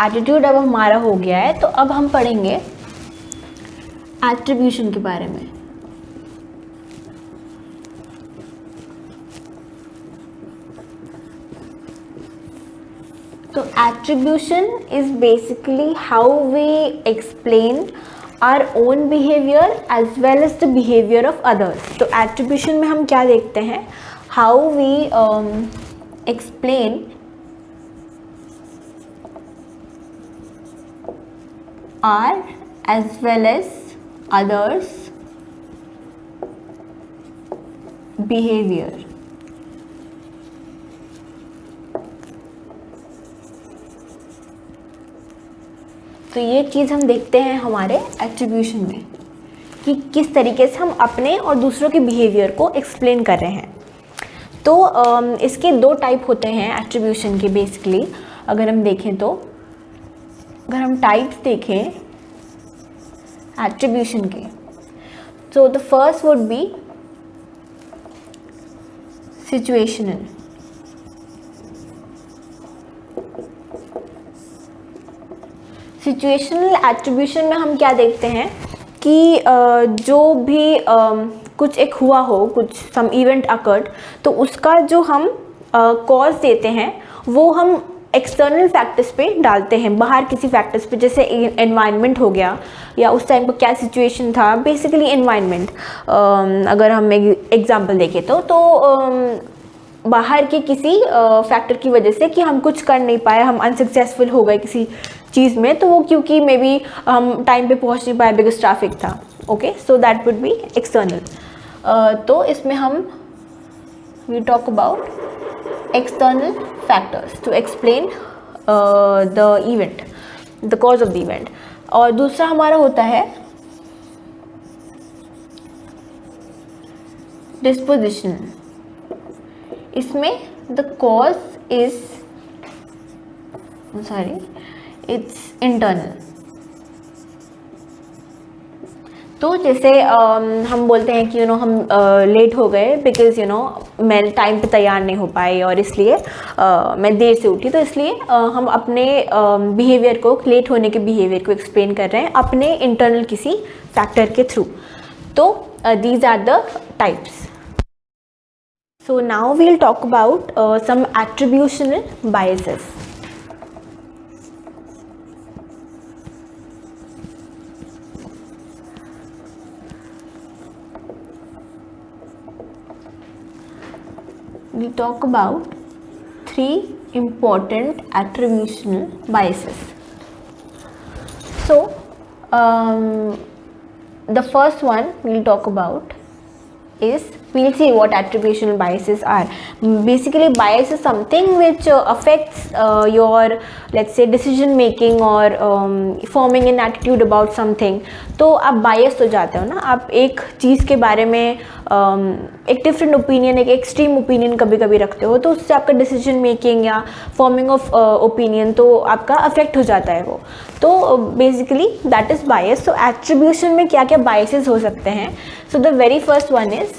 attitude अब हमारा हो गया है, तो अब हम पढ़ेंगे attribution के बारे में। तो attribution is basically how we explain our own behavior as well as the behavior of others. तो attribution में हम क्या देखते हैं, how we explain our as well as others behavior. तो ये चीज़ हम देखते हैं हमारे एट्रीब्यूशन में कि किस तरीके से हम अपने और दूसरों के बिहेवियर को एक्सप्लेन कर रहे हैं। तो इसके दो टाइप होते हैं एट्रीब्यूशन के बेसिकली, अगर हम देखें तो, अगर हम टाइप्स देखें एट्रीब्यूशन के, तो the first would be situational. Situational attribution में हम क्या देखते हैं कि जो भी कुछ एक हुआ हो, कुछ सम इवेंट अकर्ड, तो उसका जो हम कॉज देते हैं वो हम एक्सटर्नल फैक्टर्स पे डालते हैं, बाहर किसी फैक्टर्स पे, जैसे एनवायरनमेंट हो गया, या उस टाइम पर क्या सिचुएशन था, बेसिकली एनवायरनमेंट। अगर हम एग्जांपल देखें तो बाहर के किसी फैक्टर की वजह से कि हम कुछ कर नहीं पाए, हम अनसक्सेसफुल हो गए किसी चीज़ में, तो वो क्योंकि मे बी हम टाइम पे पहुंच नहीं पाए बिकॉज ट्रैफिक था। Okay, so that would be external. तो इसमें हम we talk about external factors to explain the event, the cause of the event. और दूसरा हमारा होता है डिस्पोजिशन। इसमें the cause is its internal. तो जैसे हम बोलते हैं कि हम लेट हो गए बिकॉज मैं टाइम पे तैयार नहीं हो पाई और इसलिए मैं देर से उठी, तो इसलिए हम अपने बिहेवियर को, लेट होने के बिहेवियर को एक्सप्लेन कर रहे हैं अपने इंटरनल किसी फैक्टर के थ्रू। तो these are the types. So now we'll talk about some attributional biases. We'll talk about 3 important attributional biases. So the first one we'll talk about is we'll see what attributional biases are. Basically bias is something which affects your, let's say, decision making or forming an attitude about something. तो आप biased हो जाते हो ना, आप एक चीज़ के बारे में एक डिफरेंट ओपिनियन, एक एक्सट्रीम ओपिनियन कभी कभी रखते हो, तो उससे आपका डिसीजन मेकिंग या फॉर्मिंग ऑफ ओपिनियन तो आपका अफेक्ट हो जाता है वो. तो basically that is bias. So attribution में क्या क्या बायसेस हो सकते हैं? So the very first one is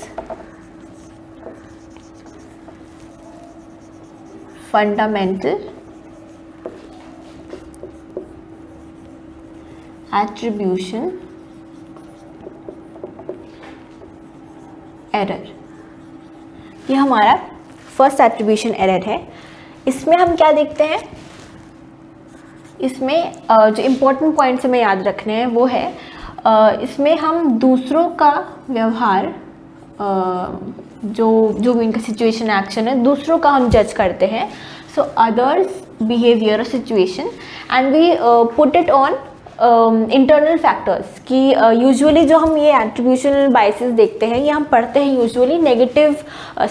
fundamental attribution error. ये हमारा फर्स्ट एट्रीब्यूशन एरर है. इसमें हम क्या देखते हैं? इसमें जो इम्पोर्टेंट पॉइंट्स हमें याद रखने हैं वो है, इसमें हम दूसरों का व्यवहार, जो भी इनका सिचुएशन एक्शन है, दूसरों का हम जज करते हैं. सो अदर्स बिहेवियर और situation and we put it on internal factors. कि यूजुअली जो हम ये एट्रीब्यूशनल बायसेस देखते हैं, ये हम पढ़ते हैं यूजुअली नेगेटिव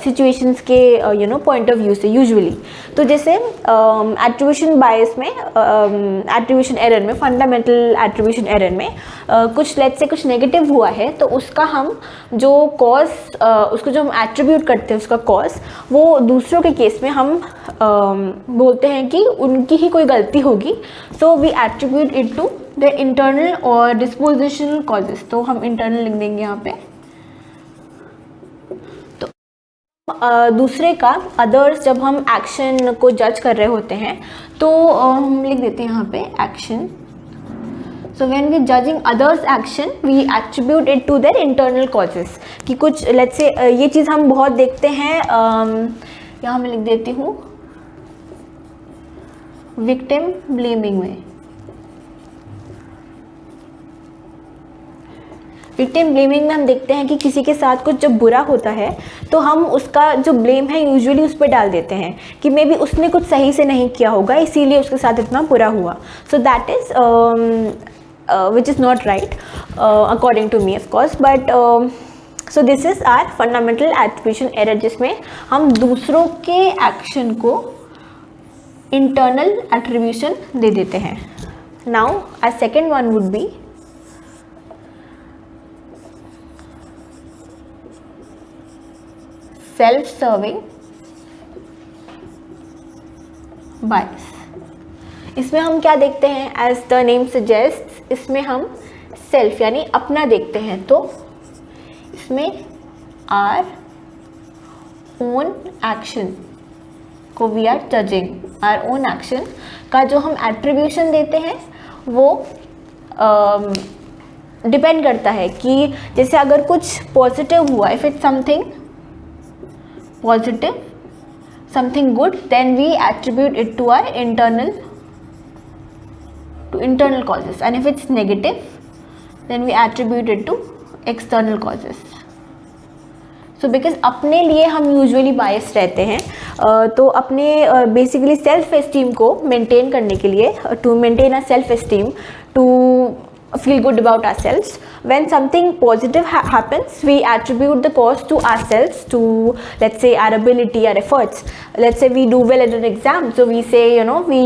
सिचुएशंस के पॉइंट ऑफ व्यू से यूजुअली. तो जैसे एट्रीब्यूशन बायस में, एट्रीब्यूशन एरर में, फंडामेंटल एट्रीब्यूशन एरर में कुछ लेट्स से कुछ नेगेटिव हुआ है, तो उसका हम जो कॉज, उसको जो हम एट्रीब्यूट करते हैं उसका कॉज, वो दूसरों के केस में हम बोलते हैं कि उनकी ही कोई गलती होगी. So we attribute it to the internal और डिस्पोजिशनल कॉजेस. तो हम इंटरनल लिख देंगे यहाँ पे. तो दूसरे का, अदर्स, जब हम एक्शन को जज कर रहे होते हैं तो हम लिख देते हैं यहाँ पे action. So when we judging others action we attribute it to their internal causes. कि कुछ लेट्स से ये चीज़ हम बहुत देखते हैं, यहाँ मैं लिख देती हूँ विक्टिम ब्लेमिंग में. विक्टिम ब्लेमिंग में हम देखते हैं कि किसी के साथ कुछ जब बुरा होता है तो हम उसका जो ब्लेम है यूजुअली उस पर डाल देते हैं कि मे बी उसने कुछ सही से नहीं किया होगा, इसीलिए उसके साथ इतना बुरा हुआ. So that is which is not right according to me of course. But so this is our fundamental attribution error, जिसमें हम दूसरों के एक्शन को इंटरनल एट्रीब्यूशन दे देते हैं. Now a second one would be self serving bias. इसमें हम क्या देखते हैं? एज द नेम सजेस्ट, इसमें हम सेल्फ यानी अपना देखते हैं. तो इसमें आर ओन एक्शन को we are judging. Our own action का जो हम एट्रीब्यूशन देते हैं वो डिपेंड करता है कि जैसे अगर कुछ पॉजिटिव हुआ, if it's something positive, something good, then we attribute it to our internal causes, and if it's negative then we attribute it to external causes. So because अपने लिए हम यूजुअली बायस रहते हैं, तो अपने बेसिकली सेल्फ एस्टीम को maintain करने के लिए, to maintain a self esteem, to feel good about ourselves, when something positive happens we attribute the cause to ourselves, to let's say our ability, our efforts. Let's say we do well in an exam, so we say we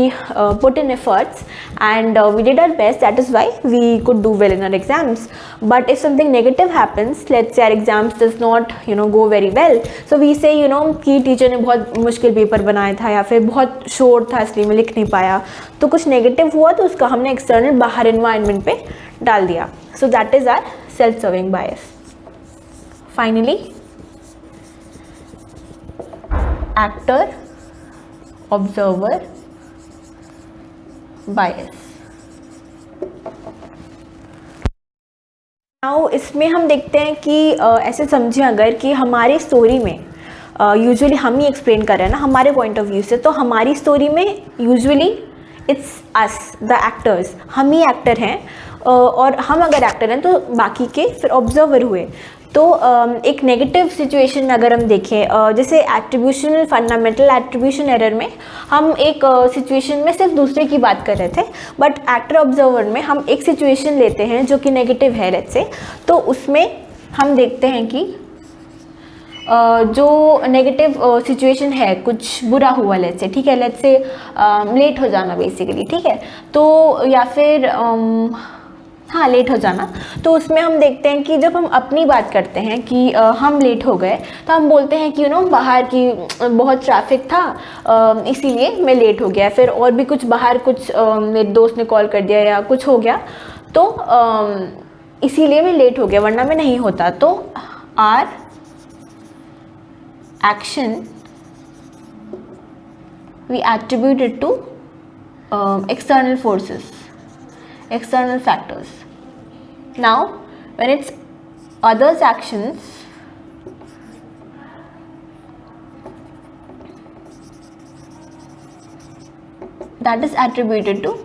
put in efforts and we did our best, that is why we could do well in our exams. But if something negative happens, let's say our exams does not go very well, so we say कि teacher ने बहुत मुश्किल paper बनाया था या फिर बहुत शोर था इसलिए मैं लिख नहीं पाया. तो कुछ नेगेटिव हुआ तो उसका हमने एक्सटर्नल बाहर इन्वायरमेंट पे डाल दिया. So that is our self serving bias. Finally actor observer bias. Now इसमें हम देखते हैं कि ऐसे समझें अगर कि हमारी स्टोरी में यूजुअली हम ही एक्सप्लेन कर रहे हैं ना हमारे पॉइंट ऑफ व्यू से, तो हमारी स्टोरी में usually it's us the actors, हम ही एक्टर हैं. और हम अगर एक्टर हैं तो बाकी के फिर ऑब्जर्वर हुए. तो एक नेगेटिव सिचुएशन में अगर हम देखें, जैसे एट्रीब्यूशनल फंडामेंटल एट्रीब्यूशन एरर में हम एक सिचुएशन में सिर्फ दूसरे की बात कर रहे थे, बट एक्टर ऑब्जर्वर में हम एक सिचुएशन लेते हैं जो कि नेगेटिव है लेट्स से. तो उसमें हम देखते हैं कि जो नेगेटिव सिचुएशन है, कुछ बुरा हुआ लेट्स से, ठीक है, लेट्स से लेट हो जाना बेसिकली, ठीक है, तो या फिर हाँ लेट हो जाना, तो उसमें हम देखते हैं कि जब हम अपनी बात करते हैं कि हम लेट हो गए, तो हम बोलते हैं कि बाहर की बहुत ट्रैफिक था इसीलिए मैं लेट हो गया, फिर और भी कुछ बाहर कुछ मेरे दोस्त ने कॉल कर दिया या कुछ हो गया, तो इसीलिए मैं लेट हो गया, वरना मैं नहीं होता। तो our action we attribute it to external forces, external factors. Now when it's others actions, that is attributed to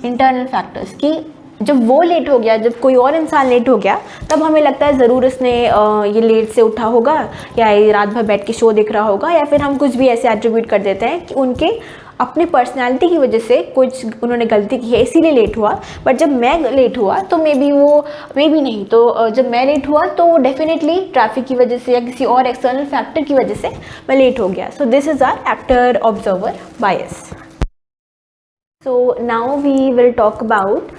internal factors, कि जब वो लेट हो गया, जब कोई और इंसान लेट हो गया, तब हमें लगता है ज़रूर इसने ये लेट से उठा होगा, या ये रात भर बैठ के शो देख रहा होगा, या फिर हम कुछ भी ऐसे एट्रीब्यूट कर देते हैं कि उनके अपनी पर्सनैलिटी की वजह से कुछ उन्होंने गलती की है इसीलिए लेट हुआ। बट जब मैं लेट हुआ तो मे बी नहीं, तो जब मैं लेट हुआ तो डेफिनेटली ट्रैफिक की वजह से या किसी और एक्सटर्नल फैक्टर की वजह से मैं लेट हो गया। So this is our actor observer bias. So now we will talk about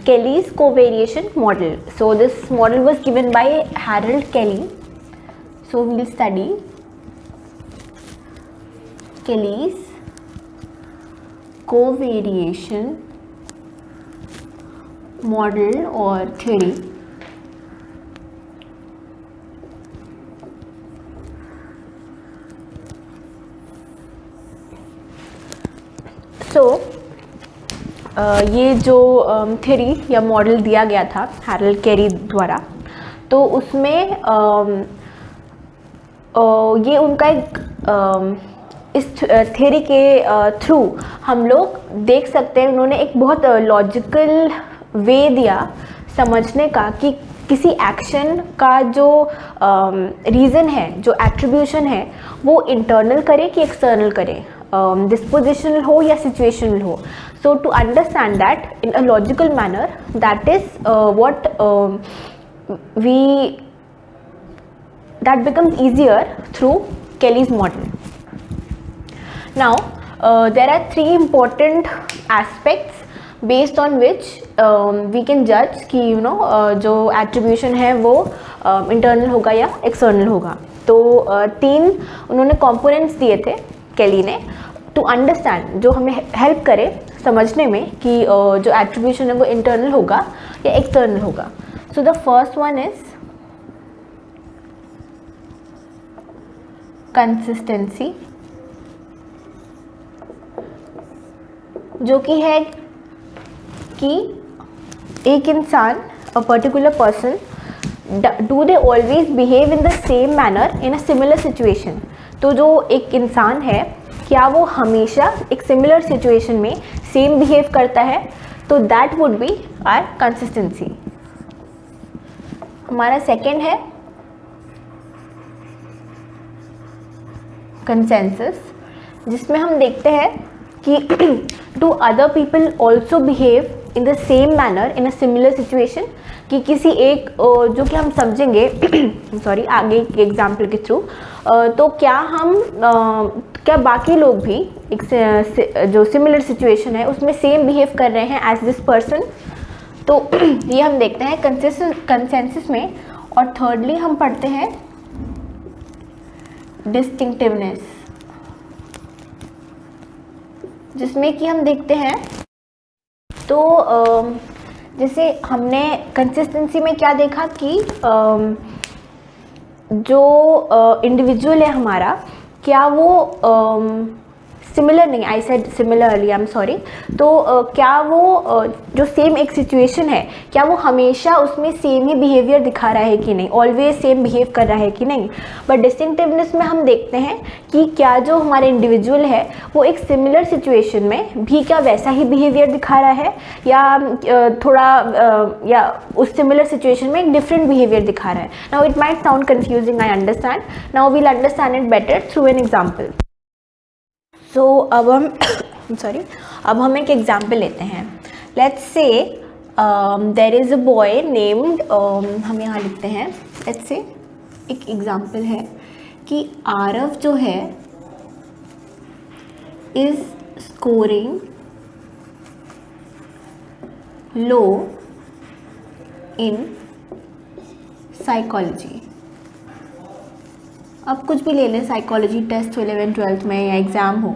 Kelly's covariation model. So this model was given by Harold Kelly. So we'll study Kelly's covariation model or theory. So ये जो theory या model दिया गया था Harold कैली द्वारा, तो उसमें ये उनका एक इस थ्योरी के थ्रू हम लोग देख सकते हैं, उन्होंने एक बहुत लॉजिकल वे दिया समझने का कि किसी एक्शन का जो रीज़न है, जो एट्रीब्यूशन है, वो इंटरनल करे कि एक्सटर्नल करे, dispositional हो या situational हो. So to understand that in a logical manner, that is what that becomes easier through Kelly's model. Now there are three important aspects based on which we can judge कि जो attribution है वो internal होगा या external होगा. तो तीन उन्होंने components दिए थे केली ने टू अंडरस्टैंड, जो हमें हेल्प करे समझने में कि जो एट्रीब्यूशन है वो इंटरनल होगा या एक्सटर्नल होगा. So the first one is consistency, जो कि है कि एक इंसान, a particular person, do they always behave in the same manner in a similar situation. तो जो एक इंसान है, क्या वो हमेशा एक सिमिलर सिचुएशन में सेम बिहेव करता है, तो that would be our consistency. हमारा सेकेंड है कंसेंसस, जिसमें हम देखते हैं कि do other people also behave in the same manner in a similar situation, कि किसी एक जो कि हम समझेंगे सॉरी आगे के एग्जाम्पल के थ्रू, तो क्या बाकी लोग भी एक जो सिमिलर सिचुएशन है उसमें सेम बिहेव कर रहे हैं एज दिस पर्सन. तो ये हम देखते हैं कंसेंसस में. और थर्डली हम पढ़ते हैं डिस्टिंक्टिवनेस, जिसमें कि हम देखते हैं, तो जैसे हमने कंसिस्टेंसी में क्या देखा कि जो इंडिविजुअल है हमारा, क्या वो सिमिलर नहीं, I said similarly, I am sorry, तो क्या वो जो सेम एक सिचुएशन है, क्या वो हमेशा उसमें सेम ही बिहेवियर दिखा रहा है कि नहीं, ऑलवेज सेम बिहेव कर रहा है कि नहीं. बट डिस्टिंक्टिवनेस में हम देखते हैं कि क्या जो हमारे इंडिविजुअल है वो एक सिमिलर सिचुएशन में भी क्या वैसा ही बिहेवियर दिखा रहा है, या थोड़ा या उस सिमिलर सिचुएशन में एक डिफरेंट बिहेवियर दिखा रहा है. Now it might sound confusing, I understand. Now we'll understand it better through an example. So अब हम एक एग्जाम्पल लेते हैं. Let's say there is a boy named, हम यहाँ लिखते हैं, लेट्स से एक एग्जाम्पल है कि आरव जो है is scoring low in psychology. अब कुछ भी ले लें, साइकोलॉजी टेस्ट 11th-12th में या एग्ज़ाम हो,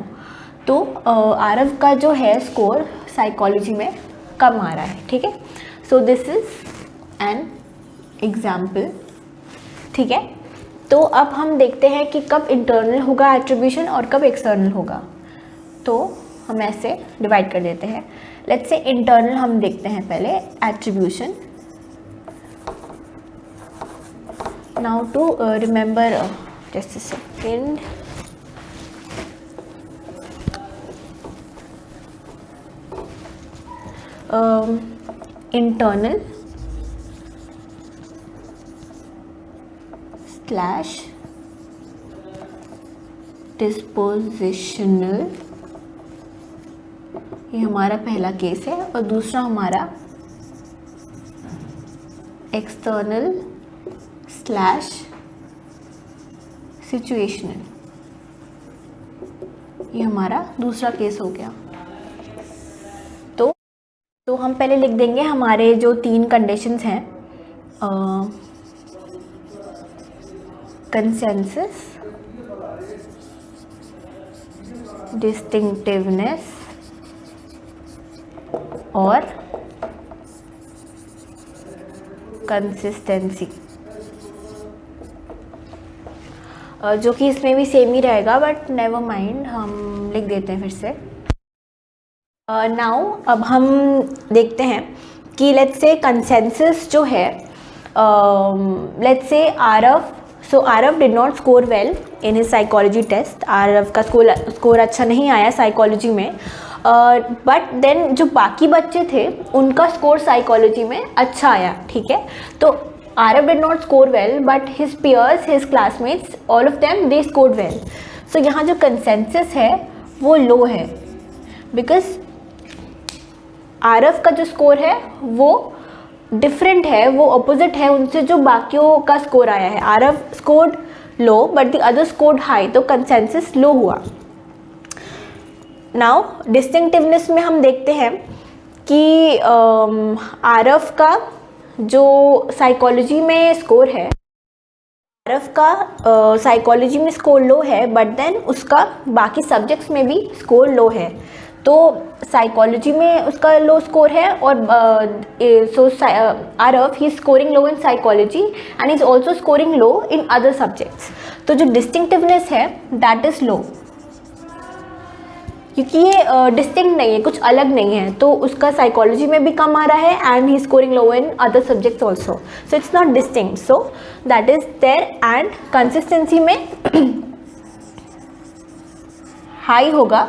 तो आरव का जो है स्कोर साइकोलॉजी में कम आ रहा है, ठीक है। सो दिस इज़ एन एग्जाम्पल, ठीक है। तो अब हम देखते हैं कि कब इंटरनल होगा एट्रीब्यूशन और कब एक्सटर्नल होगा। तो हम ऐसे डिवाइड कर देते हैं। लेट्स से इंटरनल हम देखते हैं पहले, attribution. Now to remember, just a second, internal slash dispositional, ये हमारा पहला केस है, और दूसरा हमारा एक्सटर्नल स्लैश सिचुएशनल, ये हमारा दूसरा केस हो गया। तो हम पहले लिख देंगे हमारे जो 3 कंडीशंस हैं, कंसेंसस, डिस्टिंक्टिवनेस और कंसिस्टेंसी, जो कि इसमें भी सेम ही रहेगा, बट नेवर माइंड, हम लिख देते हैं फिर से। नाउ अब हम देखते हैं कि लेट्स से कंसेंसस जो है, let's say Aarav, so Aarav did not score well in his psychology test, Aarav का स्कोर अच्छा नहीं आया साइकोलॉजी में, बट देन जो बाकी बच्चे थे उनका स्कोर साइकोलॉजी में अच्छा आया, ठीक है। तो Aarav did not score well but his peers, his classmates, all of them they scored well. So यहाँ जो कंसेंसस है वो लो है, बिकॉज आरव का जो स्कोर है वो डिफरेंट है, वो अपोजिट है उनसे जो बाकियों का स्कोर आया है। Aarav scored low but the other scored high, तो कंसेंसस लो हुआ। नाउ डिस्टिंक्टिवनेस में हम देखते हैं कि आरव का जो साइकोलॉजी में स्कोर है, आरव का साइकोलॉजी में स्कोर लो है, बट देन उसका बाकी सब्जेक्ट्स में भी स्कोर लो है। तो साइकोलॉजी में उसका लो स्कोर है, और so Aarav he scoring low in psychology and is also scoring low in other subjects. तो जो डिस्टिंक्टिवनेस है दैट इज़ लो, क्योंकि ये डिस्टिंक्ट नहीं है, कुछ अलग नहीं है, तो उसका साइकोलॉजी में भी कम आ रहा है and he scoring low in other subjects also, so it's not distinct, so that is there. And consistency में हाई होगा,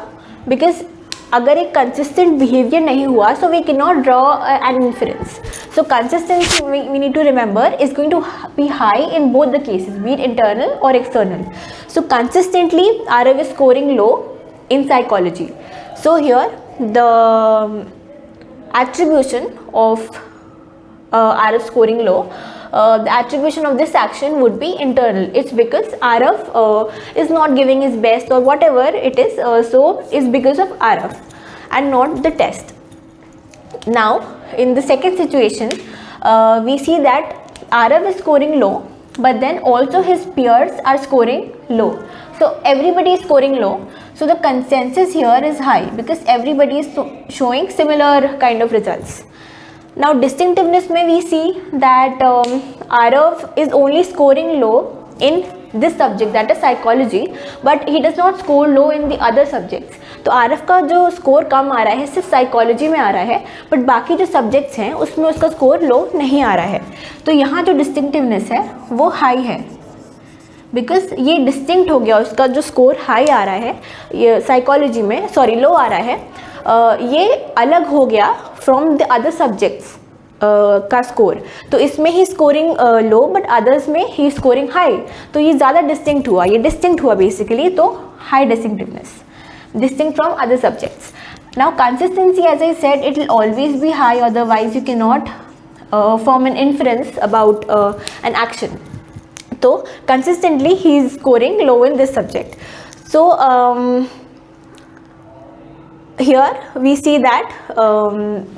बिकॉज अगर एक कंसिस्टेंट बिहेवियर नहीं हुआ, so we can not draw an inference. So consistency we need to remember is going to be high in both the cases, be it internal और external. So consistently Aarav is scoring low in psychology. So here the attribution of Arav scoring low, the attribution of this action would be internal. It's because Arav is not giving his best or whatever it is, so is because of Arav and not the test. Now in the second situation, we see that Arav is scoring low, but then also his peers are scoring low. So everybody is scoring low. So the consensus here is high because everybody is showing similar kind of results. Now distinctiveness में we see that Arav is only scoring low in this subject, that is psychology, but he does not score low in the other subjects. तो आरव का जो score कम आ रहा है सिर्फ psychology में आ रहा है, बट बाकी जो सब्जेक्ट्स हैं उसमें उसका स्कोर लो नहीं आ रहा है। तो यहाँ जो डिस्टिंक्टिवनेस है वो हाई है, बिकॉज ये डिस्टिंक्ट हो गया, उसका जो स्कोर हाई आ रहा है ये साइकोलॉजी में, सॉरी लो आ रहा है, ये अलग हो गया फ्रॉम द अदर सब्जेक्ट्स का स्कोर। तो इसमें ही स्कोरिंग लो बट अदर्स में ही स्कोरिंग हाई, तो ये ज़्यादा डिस्टिंक्ट हुआ, ये डिस्टिंक्ट हुआ बेसिकली, तो high distinctiveness, distinct from other subjects. Now consistency, as I said, it will always be high, otherwise you cannot form an inference about an action. तो consistently he is scoring low in this subject. So here we see that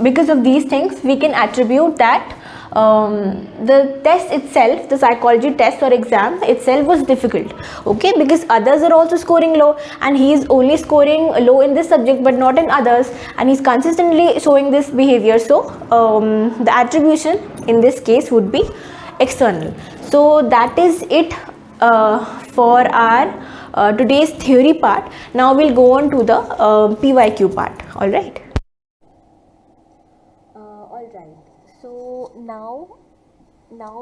because of these things we can attribute that the test itself, the psychology test or exam itself was difficult, okay, because others are also scoring low and he is only scoring low in this subject but not in others, and he's consistently showing this behavior. So the attribution in this case would be external. So that is it for our today's theory part. Now we'll go on to the PYQ part. All right. All right. So now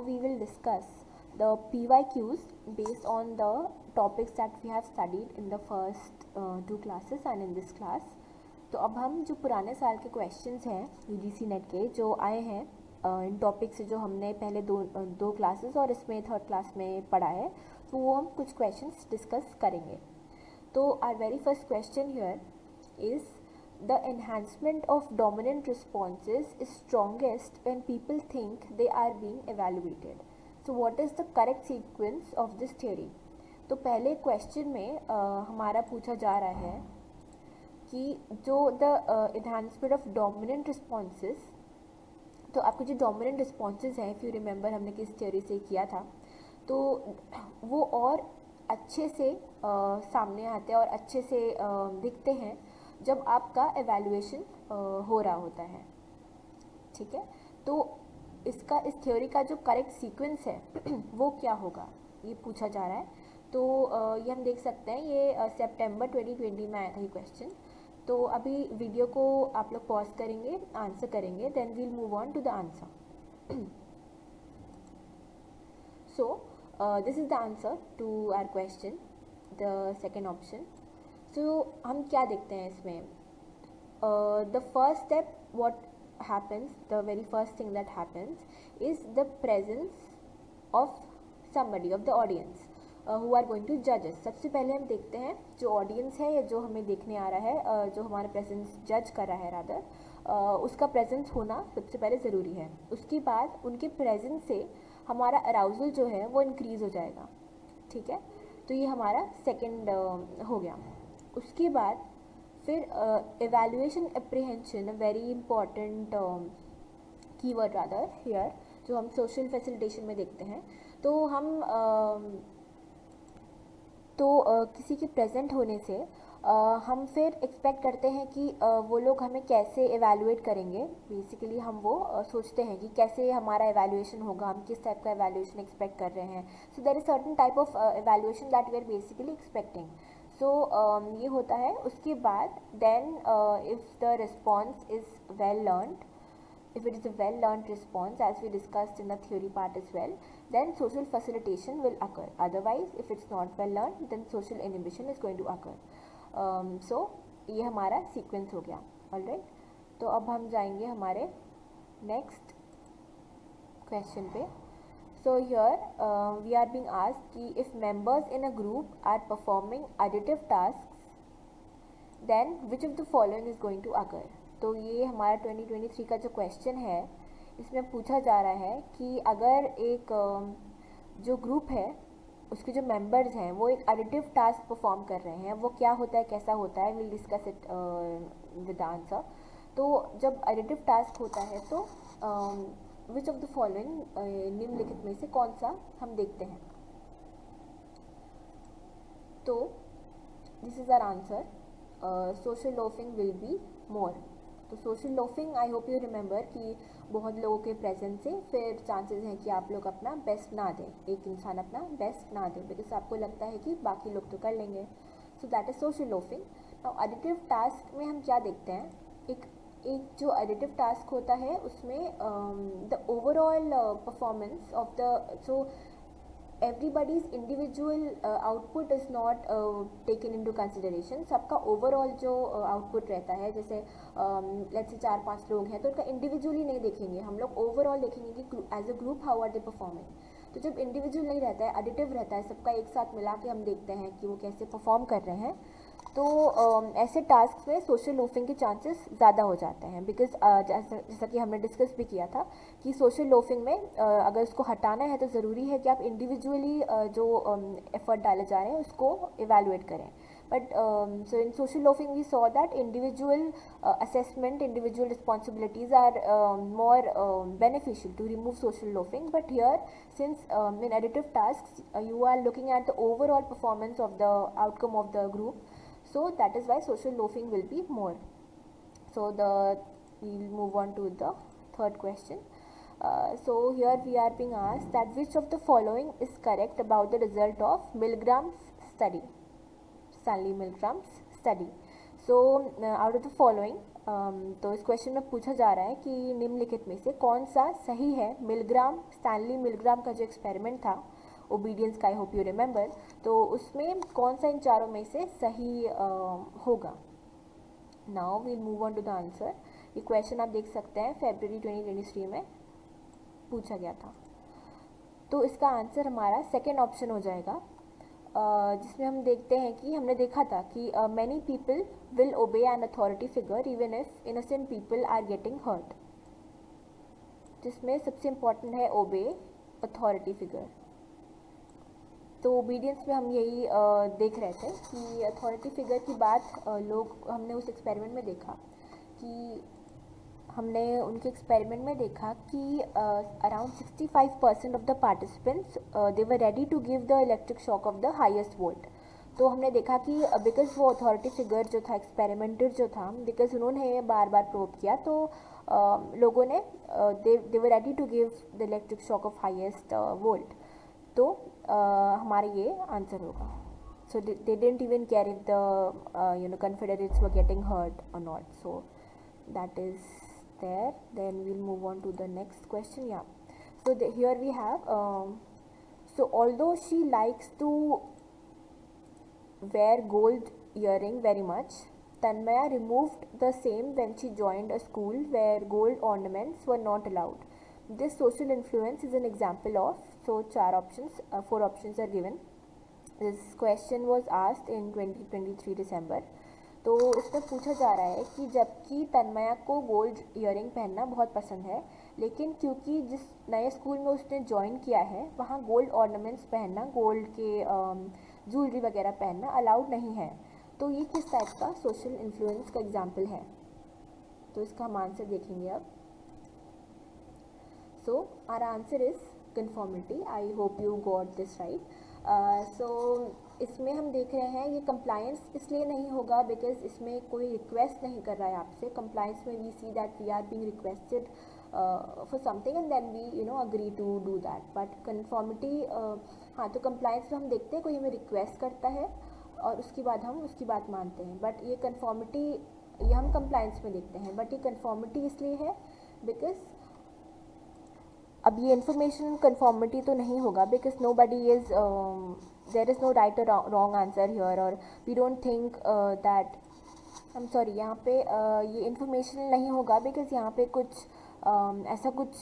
we will discuss the PYQs based on the topics that we have studied in the first two classes and in this class. तो अब हम जो पुराने साल के questions हैं UGC net के जो आए हैं इन टॉपिक से, जो हमने पहले दो क्लासेस और इसमें थर्ड क्लास में पढ़ा है, तो वो हम कुछ क्वेश्चंस डिस्कस करेंगे. तो our very first question here is the enhancement of dominant responses is strongest when people think they are being evaluated. So what is the correct sequence of this theory? तो पहले question में हमारा पूछा जा रहा है कि जो the enhancement of dominant responses, तो आपको जो dominant responses हैं, if you remember हमने किस theory से किया था, तो वो और अच्छे से सामने आते हैं और अच्छे से दिखते हैं जब आपका एवेल्युएशन हो रहा होता है. ठीक है, तो इस थ्योरी का जो करेक्ट सीक्वेंस है वो क्या होगा, ये पूछा जा रहा है. तो ये हम देख सकते हैं, ये सितंबर 2020 में आया था ये क्वेश्चन. तो अभी वीडियो को आप लोग पॉज करेंगे, आंसर करेंगे, then we'll move on to the answer. So this is the answer to our question, the second option. So हम क्या देखते हैं इसमें, the first step what happens, the very first thing that happens is the presence of somebody, of the audience who are going to जज. सबसे पहले हम देखते हैं जो ऑडियंस है या जो हमें देखने आ रहा है, जो हमारा प्रेजेंस जज कर रहा है रादर, उसका प्रेजेंस होना सबसे पहले ज़रूरी है. उसके बाद उनके प्रेजेंस से हमारा अराउजल जो है वो इंक्रीज़ हो जाएगा. ठीक है, तो ये हमारा सेकेंड हो गया. उसके बाद फिर evaluation apprehension, very important keyword rather here, जो हम सोशल फैसिलिटेशन में देखते हैं. तो हम किसी के प्रेजेंट होने से हम फिर एक्सपेक्ट करते हैं कि वो लोग हमें कैसे एवेल्युएट करेंगे. बेसिकली हम वो सोचते हैं कि कैसे हमारा एवेल्युएशन होगा, हम किस टाइप का एवेल्युएशन एक्सपेक्ट कर रहे हैं. So there is certain type of evaluation that we are basically expecting. सो ये होता है. उसके बाद then if the response is well learned, if it is a well learned response as we discussed in the theory part as well, then social facilitation will occur. Otherwise if it's not well learned, then social inhibition is going to occur. So ये हमारा sequence हो गया. Alright, तो अब हम जाएंगे हमारे next question पे. So here we are being asked कि if members in a group are performing additive tasks, then which of the following is going to occur. तो ये हमारा 2023 का जो क्वेश्चन है, इसमें पूछा जा रहा है कि अगर एक जो ग्रुप है उसके जो मेंबर्स हैं वो एक एडिटिव टास्क परफॉर्म कर रहे हैं, वो क्या होता है, कैसा होता है, will discuss it with answer. तो जब एडिटिव टास्क होता है तो विच ऑफ द फॉलोइंग, निम्नलिखित में से कौन सा हम देखते हैं. तो this is our answer, social loafing will be more. तो social loafing, I hope you remember कि बहुत लोगों के प्रेजेंस से फिर चांसेस हैं कि आप लोग अपना बेस्ट ना दें, एक इंसान अपना बेस्ट ना दें, बिकॉज आपको लगता है कि बाकी लोग तो कर लेंगे. सो that is social loafing. Now additive task में हम क्या देखते हैं, एक जो एडिटिव टास्क होता है उसमें the overall performance of the, so everybody's individual output is not taken into consideration. सबका overall जो output रहता है, जैसे let's say 4-5 लोग हैं तो उनका individually नहीं देखेंगे हम लोग, overall देखेंगे कि as a group how are they performing. तो जब individual नहीं रहता है, additive रहता है, सबका एक साथ मिला के हम देखते हैं कि वो कैसे perform कर रहे हैं, तो ऐसे टास्क में सोशल लोफिंग के चांसेस ज़्यादा हो जाते हैं, बिकॉज जैसा कि हमने डिस्कस भी किया था कि सोशल लोफिंग में अगर उसको हटाना है तो ज़रूरी है कि आप इंडिविजुअली जो एफर्ट डाले जा रहे हैं उसको इवेलुएट करें. But so in social loafing we saw that individual assessment, individual responsibilities are more beneficial to remove social loafing. But here, since in additive tasks you are looking at the overall performance of the outcome of the group, so that is why social loafing will be more. So we'll move on to the third question. So here we are being asked that which of the following is correct about the result of Milgram's study. Stanley Milgram's study. So out of the following, तो इस question में पूछा जा रहा है कि निम्नलिखित में से कौन सा सही है. स्टैनली मिलग्राम का जो एक्सपेरिमेंट था ओबीडियंस का, आई होप यू रिमेंबर, तो उसमें कौन सा इन चारों में से सही होगा. Now we'll move on to the answer. ये क्वेश्चन आप देख सकते हैं February 2023 में पूछा गया था. तो इसका आंसर हमारा सेकेंड ऑप्शन हो जाएगा, जिसमें हम देखते हैं कि हमने देखा था कि many people will obey an authority figure even if innocent people are getting hurt, जिसमें सबसे इम्पॉर्टेंट है ओबे अथॉरिटी फिगर. तो ओबीडियंस में हम यही देख रहे थे कि अथॉरिटी फिगर की बात हमने उस एक्सपेरिमेंट में देखा कि हमने उनके एक्सपेरिमेंट में देखा कि around 65% of the participants they were ready to give the electric shock of the highest volt. तो हमने देखा कि बिकॉज वो अथॉरिटी फिगर जो था, एक्सपेरिमेंटर जो था, बिकॉज उन्होंने बार बार प्रूव किया, तो लोगों ने they were ready to give the electric shock of highest volt. तो हमारा ये आंसर होगा. So they didn't even care if the confederates were getting hurt और not. So that is there. Then we'll move on to the next question. Yeah, so here we have so although she likes to wear gold earring very much, Tanmaya removed the same when she joined a school where gold ornaments were not allowed. This social influence is an example of, so four options are given. This question was asked in 2023 December. तो इसमें पूछा जा रहा है कि जबकि तन्मया को gold earring पहनना बहुत पसंद है, लेकिन क्योंकि जिस नए स्कूल में उसने ज्वाइन किया है वहाँ गोल्ड ऑर्नामेंट्स पहनना, गोल्ड के ज्वेलरी वगैरह पहनना अलाउड नहीं है. तो ये किस टाइप का सोशल इन्फ्लुएंस का एग्जाम्पल है. तो इसका हम आंसर देखेंगे अब. So our answer is conformity. I hope you got this right. So इसमें हम देख रहे हैं ये कंप्लायंस इसलिए नहीं होगा बिकॉज इसमें कोई रिक्वेस्ट नहीं कर रहा है आपसे. कंप्लायंस में we see that we are being requested for something and then we agree to do that. But conformity, हाँ, तो कंप्लायंस में हम देखते हैं कोई हमें रिक्वेस्ट करता है और उसके बाद हम उसकी बात मानते हैं. बट ये कन्फॉर्मिटी ये हम कंप्लायंस में देखते हैं. बट ये कन्फॉर्मिटी इसलिए है बिकॉज अब ये इन्फॉर्मेशन कन्फॉर्मिटी तो नहीं होगा because nobody is, there is no right और रॉन्ग आंसर हियर, और we don't think that, I am sorry, यहाँ पे ये इन्फॉर्मेशन नहीं होगा बिकॉज यहाँ पे कुछ ऐसा कुछ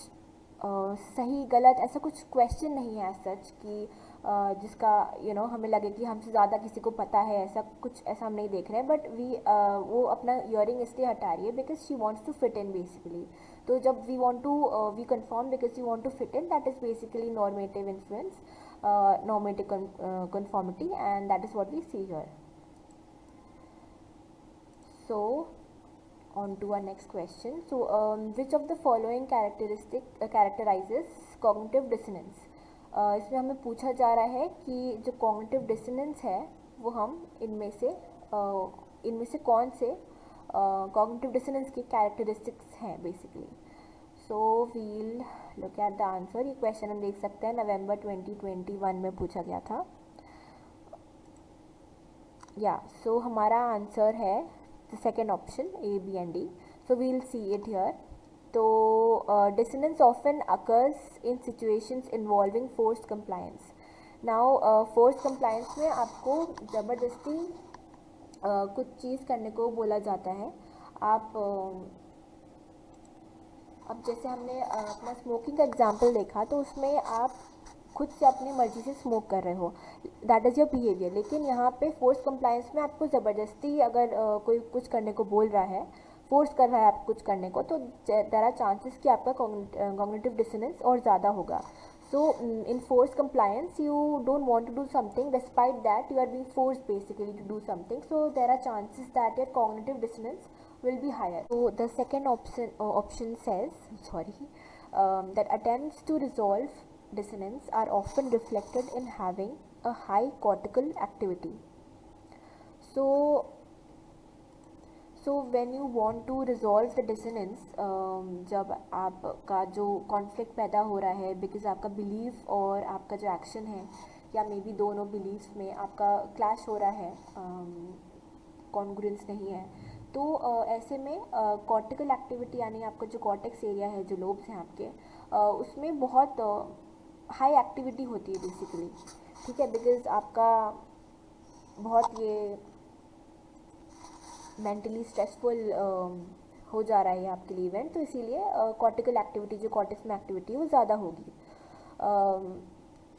सही गलत ऐसा कुछ क्वेश्चन नहीं है सच कि जिसका हमें लगे कि हमसे ज़्यादा किसी को पता है, ऐसा हम नहीं देख रहे हैं. बट वो अपना ईयरिंग इसलिए हटा रही है because she wants to fit in basically. तो जब we conform because we want to fit in, that is basically normative influence, normative conformity, and that is what we see here. So on to our next question. So which of the following characterizes cognitive dissonance? इसमें हमें पूछा जा रहा है कि जो cognitive dissonance है वो हम इनमें से कौन से cognitive dissonance की characteristics हैं basically. So we'll look at the answer. ये क्वेश्चन हम देख सकते हैं नवंबर 2021 में पूछा गया था. So हमारा आंसर है the second option, A, B and D. So we'll see it here. तो dissonance often occurs in situations involving forced compliance. Now forced compliance में आपको ज़बरदस्ती कुछ चीज़ करने को बोला जाता है. अब जैसे हमने अपना स्मोकिंग का एग्जाम्पल देखा तो उसमें आप खुद से अपनी मर्जी से स्मोक कर रहे हो, दैट इज़ योर बिहेवियर। लेकिन यहाँ पे फोर्स कंप्लायंस में आपको ज़बरदस्ती अगर कोई कुछ करने को बोल रहा है, फोर्स कर रहा है आप कुछ करने को, तो देयर आर चांसेस कि आपका कॉग्निटिव डिसोनेंस और ज़्यादा होगा। So in forced compliance, you don't want to do something, despite that you are being forced basically to do something. So there are chances that your cognitive dissonance will be higher. So the second option says, that attempts to resolve dissonance are often reflected in having a high cortical activity. So when you want to resolve the dissonance, जब आपका जो conflict पैदा हो रहा है because आपका belief और आपका जो एक्शन है, या मे बी दोनों बिलीफ्स में आपका क्लैश हो रहा है, कॉन्ग्रुएंस नहीं है, तो ऐसे में कॉर्टिकल एक्टिविटी यानी आपका जो कॉर्टेक्स एरिया है, जो लोब्स हैं आपके, उसमें बहुत हाई एक्टिविटी होती है बेसिकली, ठीक है, बिकॉज आपका बहुत ये मेंटली स्ट्रेसफुल हो जा रहा है आपके लिए इवेंट, तो इसीलिए कॉर्टिकल एक्टिविटी जो कॉर्टेक्स में एक्टिविटी है वो ज़्यादा होगी।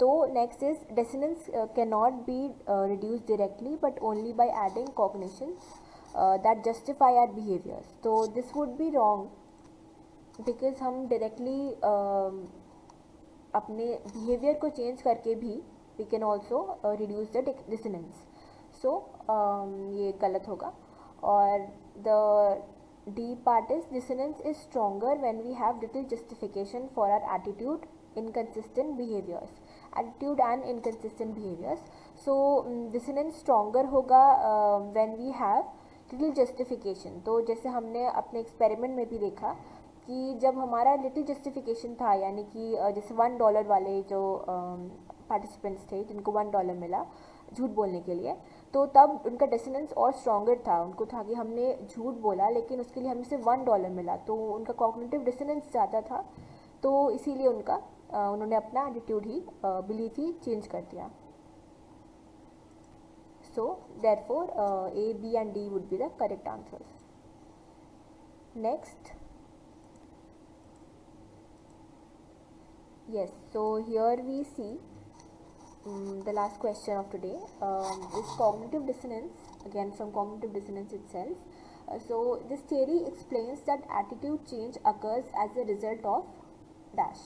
तो next is dissonance can not be reduce directly but only by adding cognitions that justify our behaviors. तो this would be wrong because हम डायरेक्टली अपने बिहेवियर को चेंज करके भी we can also reduce the dissonance. So ये गलत होगा। और the D part is dissonance is stronger when we have little justification for our attitude, inconsistent behaviors, attitude and inconsistent behaviors. So dissonance stronger होगा when we have little justification। तो जैसे हमने अपने experiment में भी देखा कि जब हमारा लिटिल जस्टिफिकेशन था, यानी कि जैसे $1 वाले जो पार्टिसिपेंट्स थे जिनको $1 मिला झूठ बोलने के लिए, तो तब उनका डिसोनेंस और स्ट्रॉन्गर था। उनको था कि हमने झूठ बोला लेकिन उसके लिए हमें सिर्फ $1 मिला, तो उनका कॉग्निटिव डिसोनेंस ज़्यादा था, तो इसीलिए उन्होंने अपना एटीट्यूड ही बिलीफ ही चेंज कर दिया। So therefore A, B and D would be the correct answers. Next, yes, so here we see the last question of today is cognitive dissonance, again from cognitive dissonance itself. So this theory explains that attitude change occurs as a result of dash.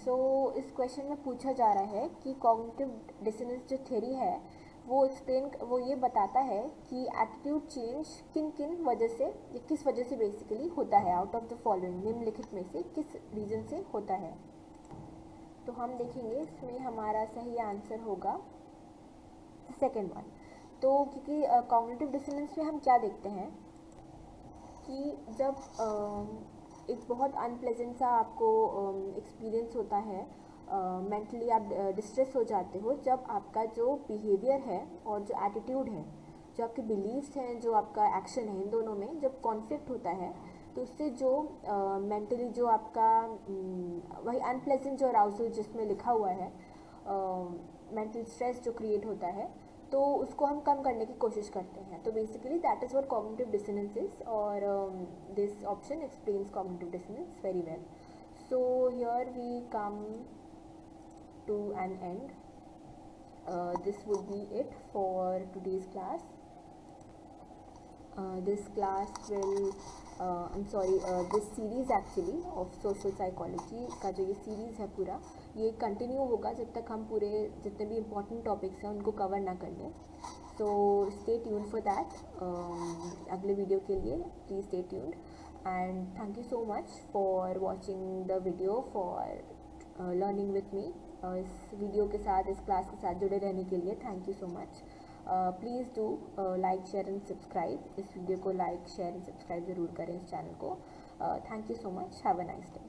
So इस question में पूछा जा रहा है कि cognitive dissonance जो theory है वो ये बताता है कि एटीट्यूड चेंज किन किन वजह से, किस वजह से बेसिकली होता है, आउट ऑफ द फॉलोइंग, निम्नलिखित में से किस रीजन से होता है। तो हम देखेंगे इसमें हमारा सही आंसर होगा सेकेंड वन। तो क्योंकि कॉग्निटिव डिसोनेंस में हम क्या देखते हैं कि जब एक बहुत अनप्लेजेंट सा आपको एक्सपीरियंस होता है, मेंटली आप डिस्ट्रेस हो जाते हो, जब आपका जो बिहेवियर है और जो एटीट्यूड है, जो आपके बिलीव्स हैं, जो आपका एक्शन है, इन दोनों में जब कॉन्फ्लिक्ट होता है, तो उससे जो मेंटली जो आपका वही अनप्लेजेंट जो अराउजल जिसमें लिखा हुआ है, मेंटल स्ट्रेस जो क्रिएट होता है, तो उसको हम कम करने की कोशिश करते हैं। तो basically that is what cognitive dissonance is, और this option explains cognitive dissonance very well. So here we come to an end. This would be it for today's class. This class will this series actually of social psychology का जो ये series है पूरा, ये continue होगा जब तक हम पूरे जितने भी important topics हैं उनको कवर ना कर लें। So stay tuned for that. अगले वीडियो के लिए please stay tuned and thank you so much for watching the video, for learning with me. इस वीडियो के साथ, इस क्लास के साथ जुड़े रहने के लिए thank you so much. Please do like, share and subscribe. इस वीडियो को लाइक, शेयर एंड सब्सक्राइब ज़रूर करें इस चैनल को। Thank you so much. Have a nice day.